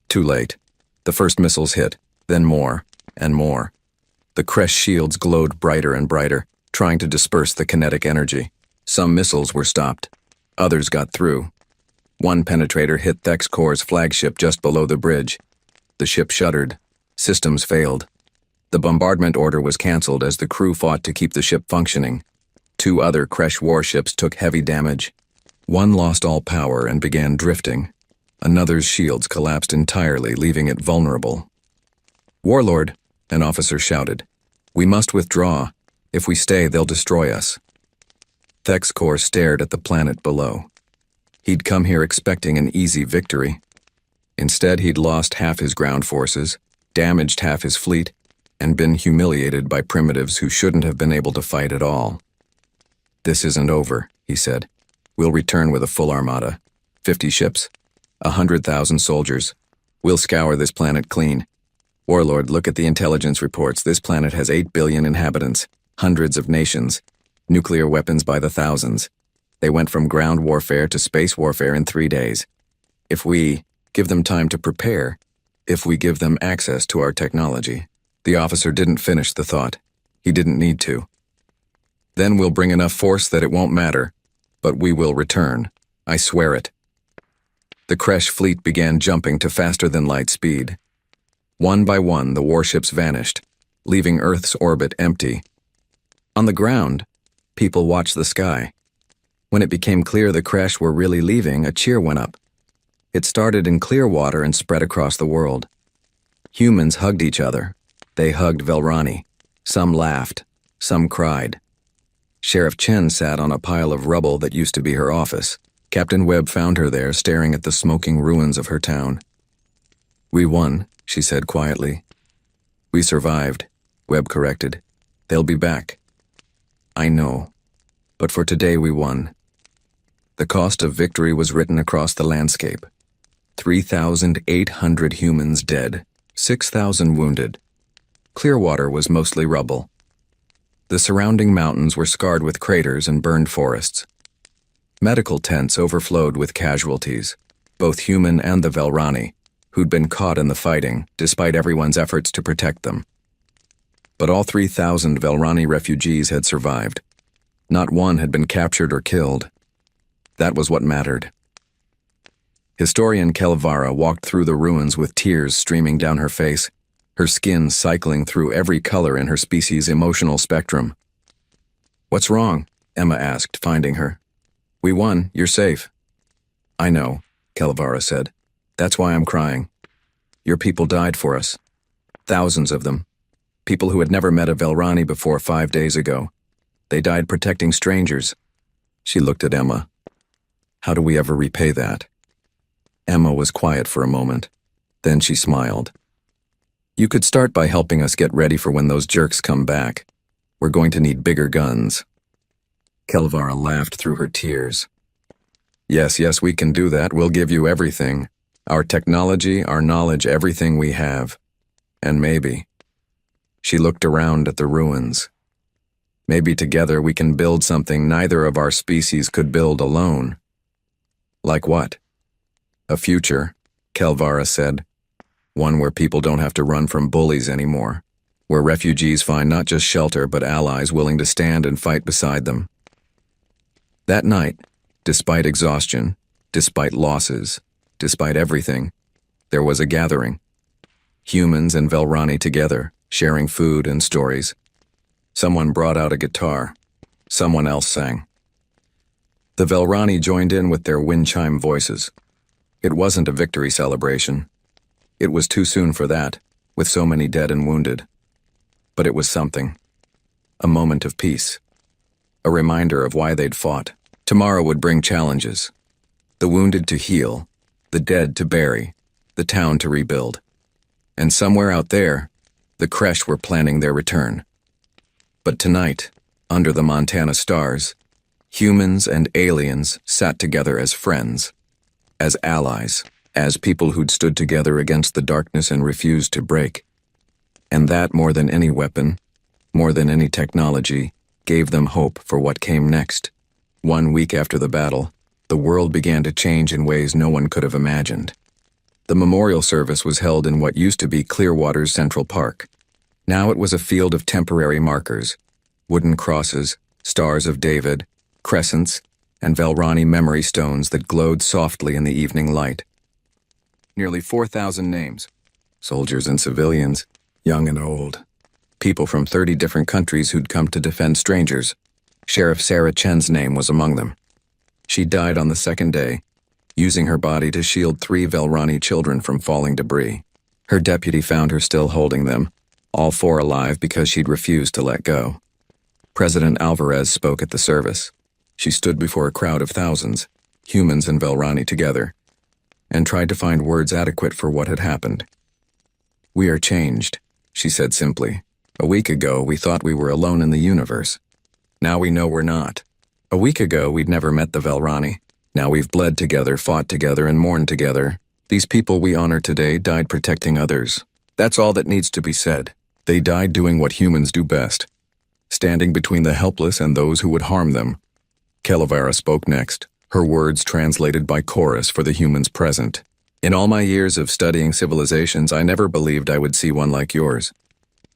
Too late. The first missiles hit, then more and more. The Kresh shields glowed brighter and brighter, trying to disperse the kinetic energy. Some missiles were stopped. Others got through. One penetrator hit Thexcor's flagship just below the bridge. The ship shuddered. Systems failed. The bombardment order was canceled as the crew fought to keep the ship functioning. 2 other Kresh warships took heavy damage. One lost all power and began drifting. Another's shields collapsed entirely, leaving it vulnerable. Warlord, an officer shouted. We must withdraw. If we stay, they'll destroy us. Thexcor stared at the planet below. He'd come here expecting an easy victory. Instead, he'd lost half his ground forces, damaged half his fleet, and been humiliated by primitives who shouldn't have been able to fight at all. This isn't over, he said. We'll return with a full armada. 50 ships, 100,000 soldiers. We'll scour this planet clean. Warlord, look at the intelligence reports. This planet has 8 billion inhabitants, hundreds of nations, nuclear weapons by the thousands. They went from ground warfare to space warfare in 3 days. If we give them time to prepare, if we give them access to our technology. The officer didn't finish the thought. He didn't need to. Then we'll bring enough force that it won't matter, but we will return. I swear it. The Kresh fleet began jumping to faster-than-light speed. One by one, the warships vanished, leaving Earth's orbit empty. On the ground, people watched the sky. When it became clear the Kresh were really leaving, a cheer went up. It started in Clearwater and spread across the world. Humans hugged each other. They hugged Velrani. Some laughed. Some cried. Sheriff Chen sat on a pile of rubble that used to be her office. Captain Webb found her there, staring at the smoking ruins of her town. We won, she said quietly. We survived, Webb corrected. They'll be back. I know. But for today we won. The cost of victory was written across the landscape. 3,800 humans dead, 6,000 wounded. Clearwater was mostly rubble. The surrounding mountains were scarred with craters and burned forests. Medical tents overflowed with casualties, both human and the Velrani, who'd been caught in the fighting despite everyone's efforts to protect them. But all 3,000 Velrani refugees had survived. Not one had been captured or killed. That was what mattered. Historian Kelvara walked through the ruins with tears streaming down her face, her skin cycling through every color in her species' emotional spectrum. "What's wrong?" Emma asked, finding her. "We won, you're safe." "I know," Kelvara said. "That's why I'm crying. Your people died for us. Thousands of them. People who had never met a Velrani before 5 days ago. They died protecting strangers." She looked at Emma. "How do we ever repay that?" Emma was quiet for a moment. Then she smiled. "You could start by helping us get ready for when those jerks come back. We're going to need bigger guns." Kelvara laughed through her tears. Yes, we can do that. We'll give you everything. Our technology, our knowledge, everything we have. And maybe." She looked around at the ruins. "Maybe together we can build something neither of our species could build alone." "Like what?" "A future," Kelvara said. "One where people don't have to run from bullies anymore. Where refugees find not just shelter but allies willing to stand and fight beside them." That night, despite exhaustion, despite losses, despite everything, there was a gathering. Humans and Velrani together, sharing food and stories. Someone brought out a guitar. Someone else sang. The Velrani joined in with their wind chime voices. It wasn't a victory celebration. It was too soon for that, with so many dead and wounded. But it was something. A moment of peace. A reminder of why they'd fought. Tomorrow would bring challenges. The wounded to heal, the dead to bury, the town to rebuild. And somewhere out there, the Kresh were planning their return. But tonight, under the Montana stars, humans and aliens sat together as friends, as allies, as people who'd stood together against the darkness and refused to break. And that, more than any weapon, more than any technology, gave them hope for what came next. 1 week after the battle, the world began to change in ways no one could have imagined. The memorial service was held in what used to be Clearwater's Central Park. Now it was a field of temporary markers, wooden crosses, stars of David, crescents, and Velrani memory stones that glowed softly in the evening light. Nearly 4,000 names, soldiers and civilians, young and old, people from 30 different countries who'd come to defend strangers. Sheriff Sarah Chen's name was among them. She died on the second day, using her body to shield 3 Velrani children from falling debris. Her deputy found her still holding them, all 4 alive because she'd refused to let go. President Alvarez spoke at the service. She stood before a crowd of thousands, humans and Velrani together, and tried to find words adequate for what had happened. "We are changed," she said simply. "A week ago, we thought we were alone in the universe. Now we know we're not. A week ago, we'd never met the Velrani. Now we've bled together, fought together, and mourned together. These people we honor today died protecting others. That's all that needs to be said. They died doing what humans do best, standing between the helpless and those who would harm them." Kelvara spoke next, her words translated by chorus for the humans present. "In all my years of studying civilizations, I never believed I would see one like yours.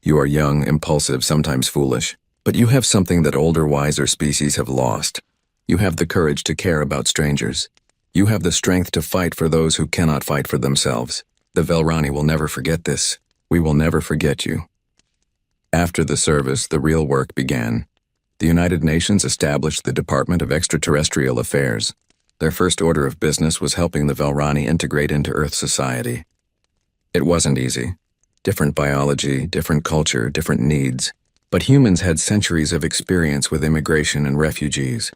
You are young, impulsive, sometimes foolish, but you have something that older, wiser species have lost. You have the courage to care about strangers. You have the strength to fight for those who cannot fight for themselves. The Velrani will never forget this. We will never forget you." After the service, the real work began. The United Nations established the Department of Extraterrestrial Affairs. Their first order of business was helping the Velrani integrate into Earth society. It wasn't easy. Different biology, different culture, different needs. But humans had centuries of experience with immigration and refugees.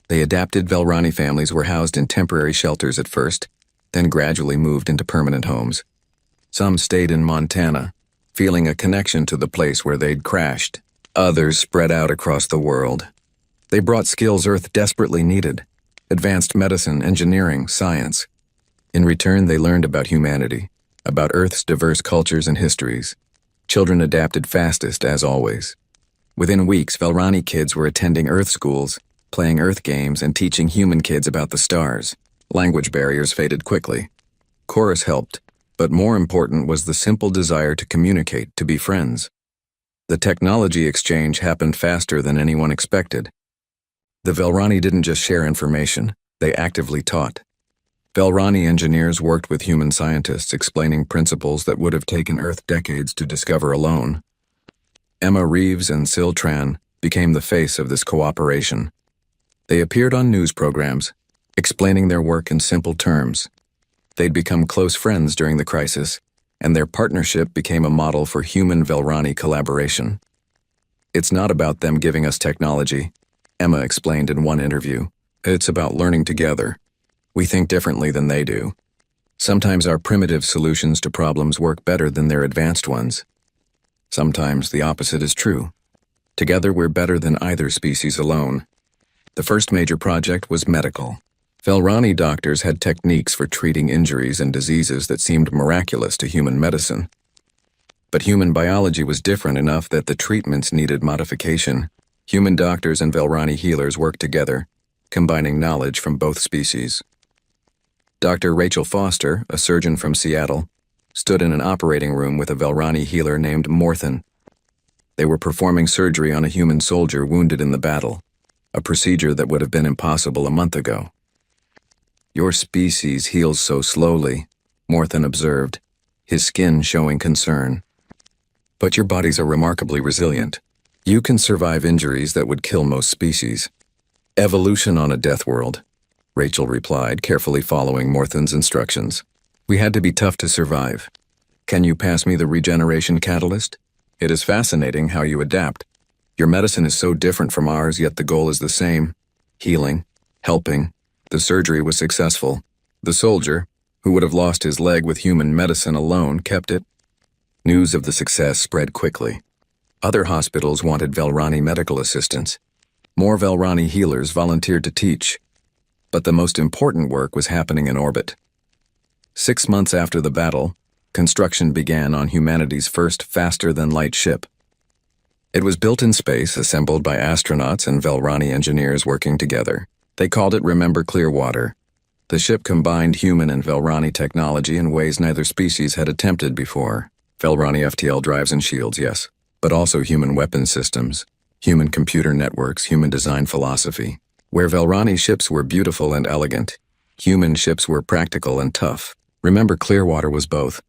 They adapted. Velrani families were housed in temporary shelters at first, then gradually moved into permanent homes. Some stayed in Montana, feeling a connection to the place where they'd crashed. Others spread out across the world. They brought skills Earth desperately needed: advanced medicine, engineering, science. In return, they learned about humanity, about Earth's diverse cultures and histories. Children adapted fastest, as always. Within weeks, Velrani kids were attending Earth schools, playing Earth games and teaching human kids about the stars. Language barriers faded quickly. Chorus helped, but more important was the simple desire to communicate, to be friends. The technology exchange happened faster than anyone expected. The Velrani didn't just share information, they actively taught. Velrani engineers worked with human scientists explaining principles that would have taken Earth decades to discover alone. Emma Reeves and Sil Tran became the face of this cooperation. They appeared on news programs, explaining their work in simple terms. They'd become close friends during the crisis, and their partnership became a model for human Velrani collaboration. "It's not about them giving us technology," Emma explained in one interview. "It's about learning together. We think differently than they do. Sometimes our primitive solutions to problems work better than their advanced ones. Sometimes the opposite is true. Together we're better than either species alone." The first major project was medical. Velrani doctors had techniques for treating injuries and diseases that seemed miraculous to human medicine. But human biology was different enough that the treatments needed modification. Human doctors and Velrani healers worked together, combining knowledge from both species. Dr. Rachel Foster, a surgeon from Seattle, stood in an operating room with a Velrani healer named Morthen. They were performing surgery on a human soldier wounded in the battle, a procedure that would have been impossible a month ago. "Your species heals so slowly," Morthen observed, his skin showing concern. "But your bodies are remarkably resilient. You can survive injuries that would kill most species." "Evolution on a death world," Rachel replied, carefully following Morthen's instructions. "We had to be tough to survive. Can you pass me the regeneration catalyst? It is fascinating how you adapt. Your medicine is so different from ours, yet the goal is the same: healing, helping." The surgery was successful. The soldier, who would have lost his leg with human medicine alone, kept it. News of the success spread quickly. Other hospitals wanted Velrani medical assistants. More Velrani healers volunteered to teach. But the most important work was happening in orbit. 6 months after the battle, construction began on humanity's first faster-than-light ship. It was built in space, assembled by astronauts and Velrani engineers working together. They called it Remember Clearwater. The ship combined human and Velrani technology in ways neither species had attempted before. Velrani FTL drives and shields, yes, but also human weapons systems, human computer networks, human design philosophy. Where Velrani ships were beautiful and elegant, human ships were practical and tough. Remember Clearwater was both.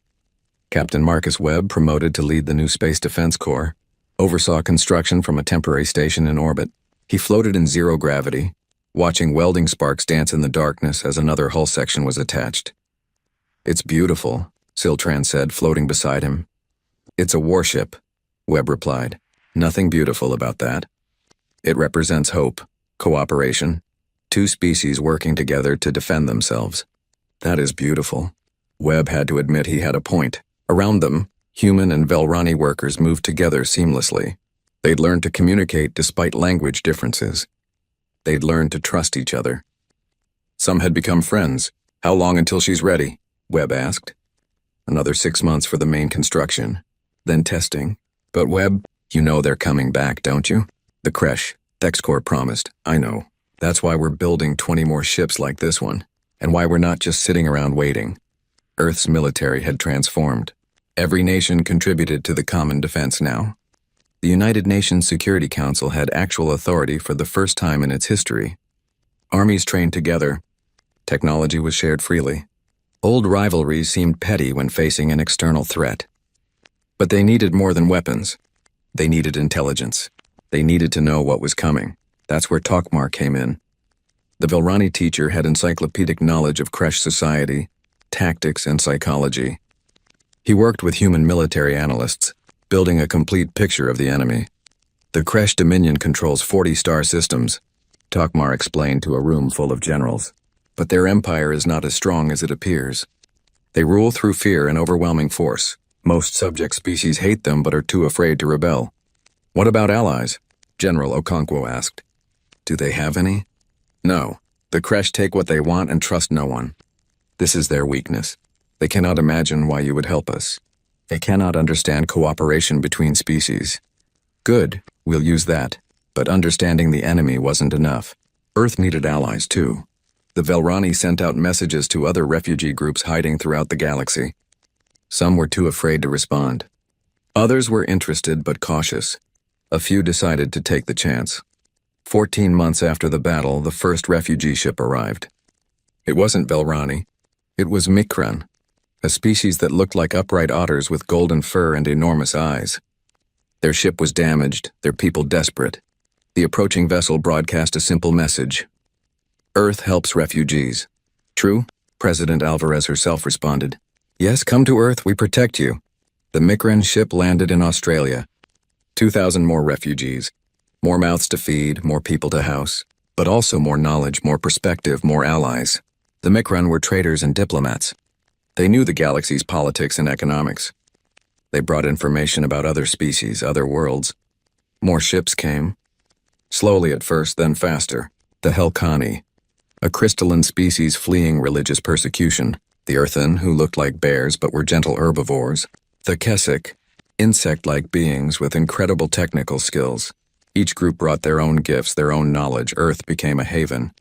Captain Marcus Webb, promoted to lead the new Space Defense Corps, oversaw construction from a temporary station in orbit. He floated in zero gravity, watching welding sparks dance in the darkness as another hull section was attached. "It's beautiful," Sil Tran said, floating beside him. "It's a warship," Webb replied. "Nothing beautiful about that. It represents hope, cooperation, two species working together to defend themselves. That is beautiful." Webb had to admit he had a point. Around them, human and Velrani workers moved together seamlessly. They'd learned to communicate despite language differences. They'd learned to trust each other. Some had become friends. "How long until she's ready?" Webb asked. "Another 6 months for the main construction, then testing." "But Webb, you know they're coming back, don't you?" "The creche, Thexcorp promised. I know. That's why we're building 20 more ships like this one, and why we're not just sitting around waiting." Earth's military had transformed. Every nation contributed to the common defense now. The United Nations Security Council had actual authority for the first time in its history. Armies trained together. Technology was shared freely. Old rivalries seemed petty when facing an external threat. But they needed more than weapons. They needed intelligence. They needed to know what was coming. That's where Tokmar came in. The Velrani teacher had encyclopedic knowledge of creche society, tactics, and psychology. He worked with human military analysts, building a complete picture of the enemy. "The creche Dominion controls 40 star systems," Tokmar explained to a room full of generals. "But their empire is not as strong as it appears. They rule through fear and overwhelming force. Most subject species hate them but are too afraid to rebel." "What about allies?" General Okonkwo asked. "Do they have any?" "No. The creche take what they want and trust no one. This is their weakness. They cannot imagine why you would help us. They cannot understand cooperation between species." "Good, we'll use that. But understanding the enemy wasn't enough. Earth needed allies too. The Velrani sent out messages to other refugee groups hiding throughout the galaxy. Some were too afraid to respond. Others were interested but cautious. A few decided to take the chance. 14 months after the battle, the first refugee ship arrived. It wasn't Velrani. It was Mikran, a species that looked like upright otters with golden fur and enormous eyes. Their ship was damaged, their people desperate. The approaching vessel broadcast a simple message. Earth helps refugees. True? President Alvarez herself responded. Yes, come to Earth, we protect you. The Mikran ship landed in Australia. 2,000 more refugees. More mouths to feed, more people to house. But also more knowledge, more perspective, more allies. The Mikran were traders and diplomats. They knew the galaxy's politics and economics. They brought information about other species, other worlds. More ships came. Slowly at first, then faster. The Helkani, a crystalline species fleeing religious persecution. The Earthen, who looked like bears but were gentle herbivores. The Keswick, insect-like beings with incredible technical skills. Each group brought their own gifts, their own knowledge. Earth became a haven.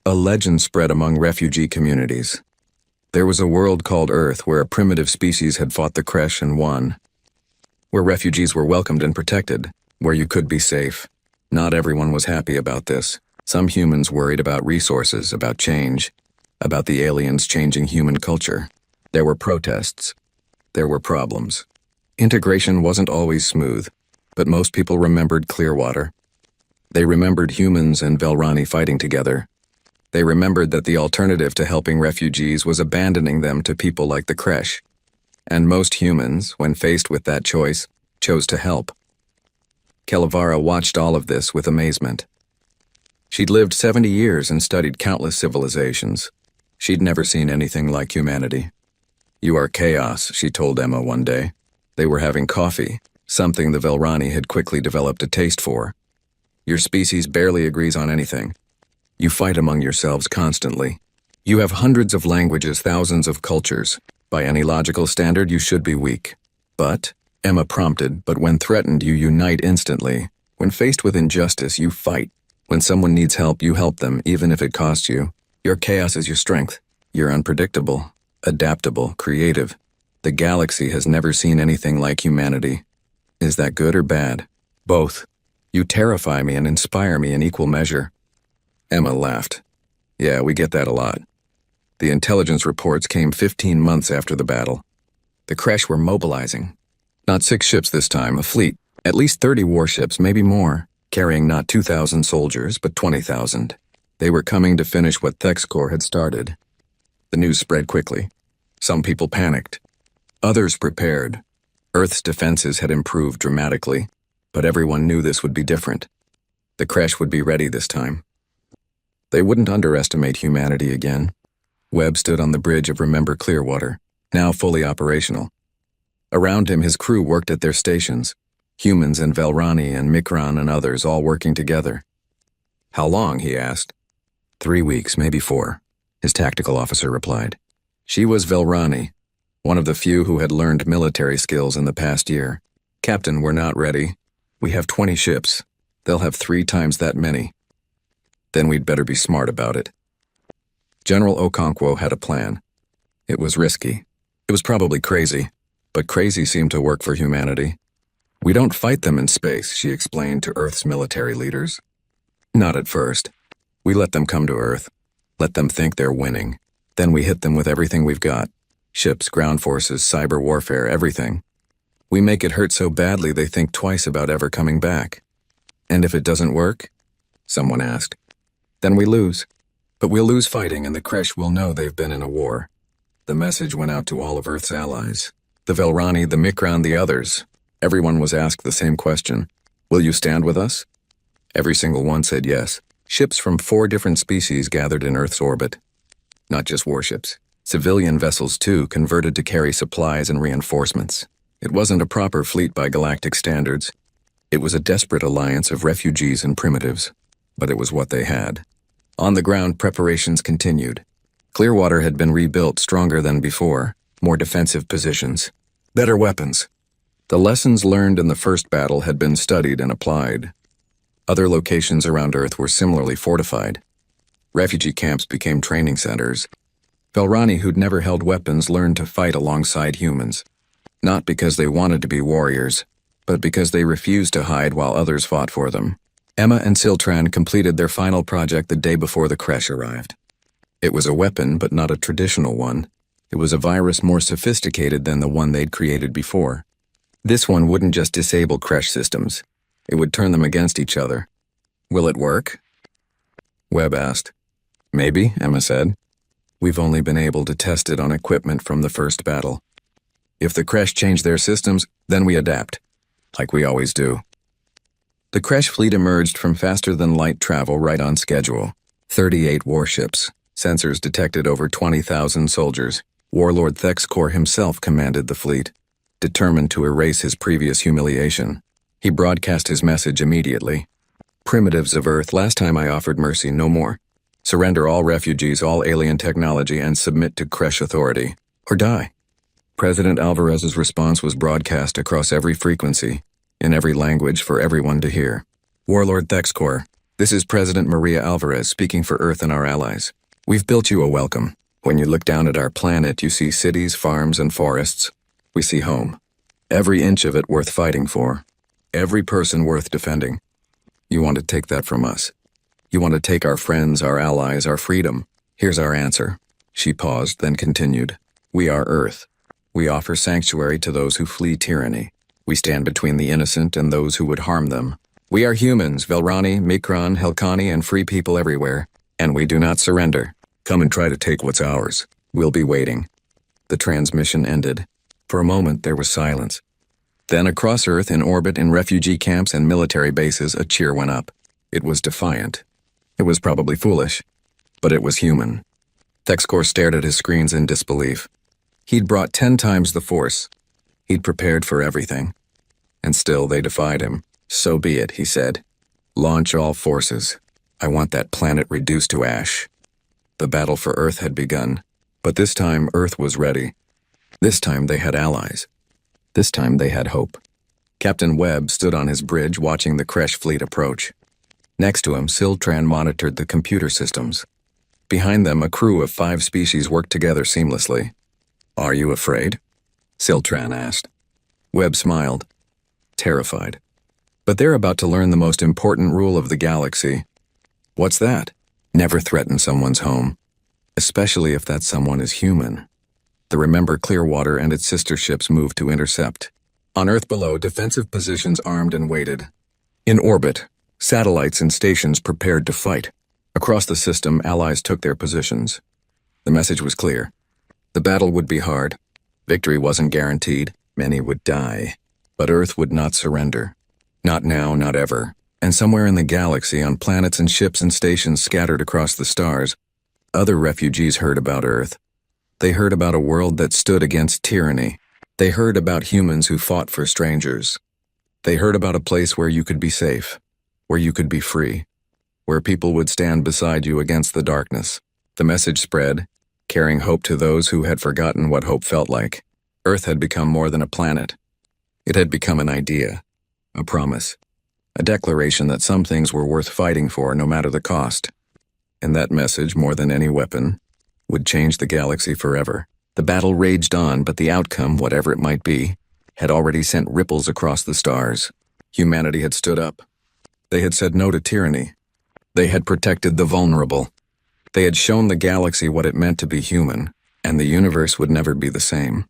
A legend spread among refugee communities. There was a world called Earth where a primitive species had fought the Kresh and won. Where refugees were welcomed and protected. Where you could be safe. Not everyone was happy about this. Some humans worried about resources, about change, about the aliens changing human culture. There were protests. There were problems. Integration wasn't always smooth, but most people remembered Clearwater. They remembered humans and Velrani fighting together. They remembered that the alternative to helping refugees was abandoning them to people like the Kresh. And most humans, when faced with that choice, chose to help. Kelevara watched all of this with amazement. She'd lived 70 years and studied countless civilizations. She'd never seen anything like humanity. You are chaos, she told Emma one day. They were having coffee, something the Velrani had quickly developed a taste for. Your species barely agrees on anything. You fight among yourselves constantly. You have hundreds of languages, thousands of cultures. By any logical standard, you should be weak. But, Emma prompted, but when threatened, you unite instantly. When faced with injustice, you fight. When someone needs help, you help them, even if it costs you. Your chaos is your strength. You're unpredictable, adaptable, creative. The galaxy has never seen anything like humanity. Is that good or bad? Both. You terrify me and inspire me in equal measure. Emma laughed. Yeah, we get that a lot. The intelligence reports came 15 months after the battle. The Kresh were mobilizing. Not 6 ships this time, a fleet. At least 30 warships, maybe more, carrying not 2,000 soldiers, but 20,000. They were coming to finish what Thexcor had started. The news spread quickly. Some people panicked. Others prepared. Earth's defenses had improved dramatically, but everyone knew this would be different. The Kresh would be ready this time. They wouldn't underestimate humanity again. Webb stood on the bridge of Remember Clearwater, now fully operational. Around him, his crew worked at their stations. Humans and Velrani and Mikran and others all working together. How long, he asked. 3 weeks, maybe 4, his tactical officer replied. She was Velrani, one of the few who had learned military skills in the past year. Captain, we're not ready. We have 20 ships. They'll have 3 times that many. Then we'd better be smart about it. General Okonkwo had a plan. It was risky. It was probably crazy, but crazy seemed to work for humanity. We don't fight them in space, she explained to Earth's military leaders. Not at first. We let them come to Earth. Let them think they're winning. Then we hit them with everything we've got. Ships, ground forces, cyber warfare, everything. We make it hurt so badly they think twice about ever coming back. And if it doesn't work? Someone asked. Then we lose. But we'll lose fighting and the Kresh will know they've been in a war. The message went out to all of Earth's allies. The Velrani, the Mikran, the others. Everyone was asked the same question. Will you stand with us? Every single one said yes. Ships from 4 different species gathered in Earth's orbit. Not just warships. Civilian vessels, too, converted to carry supplies and reinforcements. It wasn't a proper fleet by galactic standards. It was a desperate alliance of refugees and primitives. But it was what they had. On the ground, preparations continued. Clearwater had been rebuilt stronger than before. More defensive positions. Better weapons. The lessons learned in the first battle had been studied and applied. Other locations around Earth were similarly fortified. Refugee camps became training centers. Velrani, who'd never held weapons, learned to fight alongside humans. Not because they wanted to be warriors, but because they refused to hide while others fought for them. Emma and Siltran completed their final project the day before the crash arrived. It was a weapon, but not a traditional one. It was a virus more sophisticated than the one they'd created before. This one wouldn't just disable crash systems. It would turn them against each other. Will it work? Webb asked. Maybe, Emma said. We've only been able to test it on equipment from the first battle. If the crash change their systems, then we adapt, like we always do. The crash fleet emerged from faster-than-light travel right on schedule. 38 warships. Sensors detected over 20,000 soldiers. Warlord Thexkor himself commanded the fleet, determined to erase his previous humiliation. He broadcast his message immediately. Primitives of Earth, last time I offered mercy, no more. Surrender all refugees, all alien technology, and submit to Kresh authority, or die. President Alvarez's response was broadcast across every frequency, in every language for everyone to hear. Warlord Thexkor, this is President Maria Alvarez speaking for Earth and our allies. We've built you a welcome. When you look down at our planet, you see cities, farms, and forests. We see home. Every inch of it worth fighting for. Every person worth defending. You want to take that from us. You want to take our friends, our allies, our freedom. Here's our answer. She paused, then continued. We are Earth. We offer sanctuary to those who flee tyranny. We stand between the innocent and those who would harm them. We are humans, Velrani, Mikron, Helkani, and free people everywhere. And we do not surrender. Come and try to take what's ours. We'll be waiting. The transmission ended. For a moment, there was silence. Then across Earth, in orbit, in refugee camps and military bases, a cheer went up. It was defiant. It was probably foolish, but it was human. Thexkor stared at his screens in disbelief. He'd brought 10 times the force. He'd prepared for everything. And still they defied him. So be it, he said. Launch all forces. I want that planet reduced to ash. The battle for Earth had begun, but this time Earth was ready. This time they had allies. This time they had hope. Captain Webb stood on his bridge watching the Kresh fleet approach. Next to him, Siltran monitored the computer systems. Behind them, a crew of 5 species worked together seamlessly. Are you afraid? Siltran asked. Webb smiled, terrified. But they're about to learn the most important rule of the galaxy. What's that? Never threaten someone's home, especially if that someone is human. The Remember Clearwater and its sister ships moved to intercept. On Earth below, defensive positions armed and waited. In orbit, satellites and stations prepared to fight. Across the system, allies took their positions. The message was clear. The battle would be hard. Victory wasn't guaranteed. Many would die. But Earth would not surrender. Not now, not ever. And somewhere in the galaxy, on planets and ships and stations scattered across the stars, other refugees heard about Earth. They heard about a world that stood against tyranny. They heard about humans who fought for strangers. They heard about a place where you could be safe, where you could be free, where people would stand beside you against the darkness. The message spread, carrying hope to those who had forgotten what hope felt like. Earth had become more than a planet. It had become an idea, a promise, a declaration that some things were worth fighting for no matter the cost. And that message, more than any weapon, would change the galaxy forever. The battle raged on, but the outcome, whatever it might be, had already sent ripples across the stars. Humanity had stood up. They had said no to tyranny. They had protected the vulnerable. They had shown the galaxy what it meant to be human, and the universe would never be the same.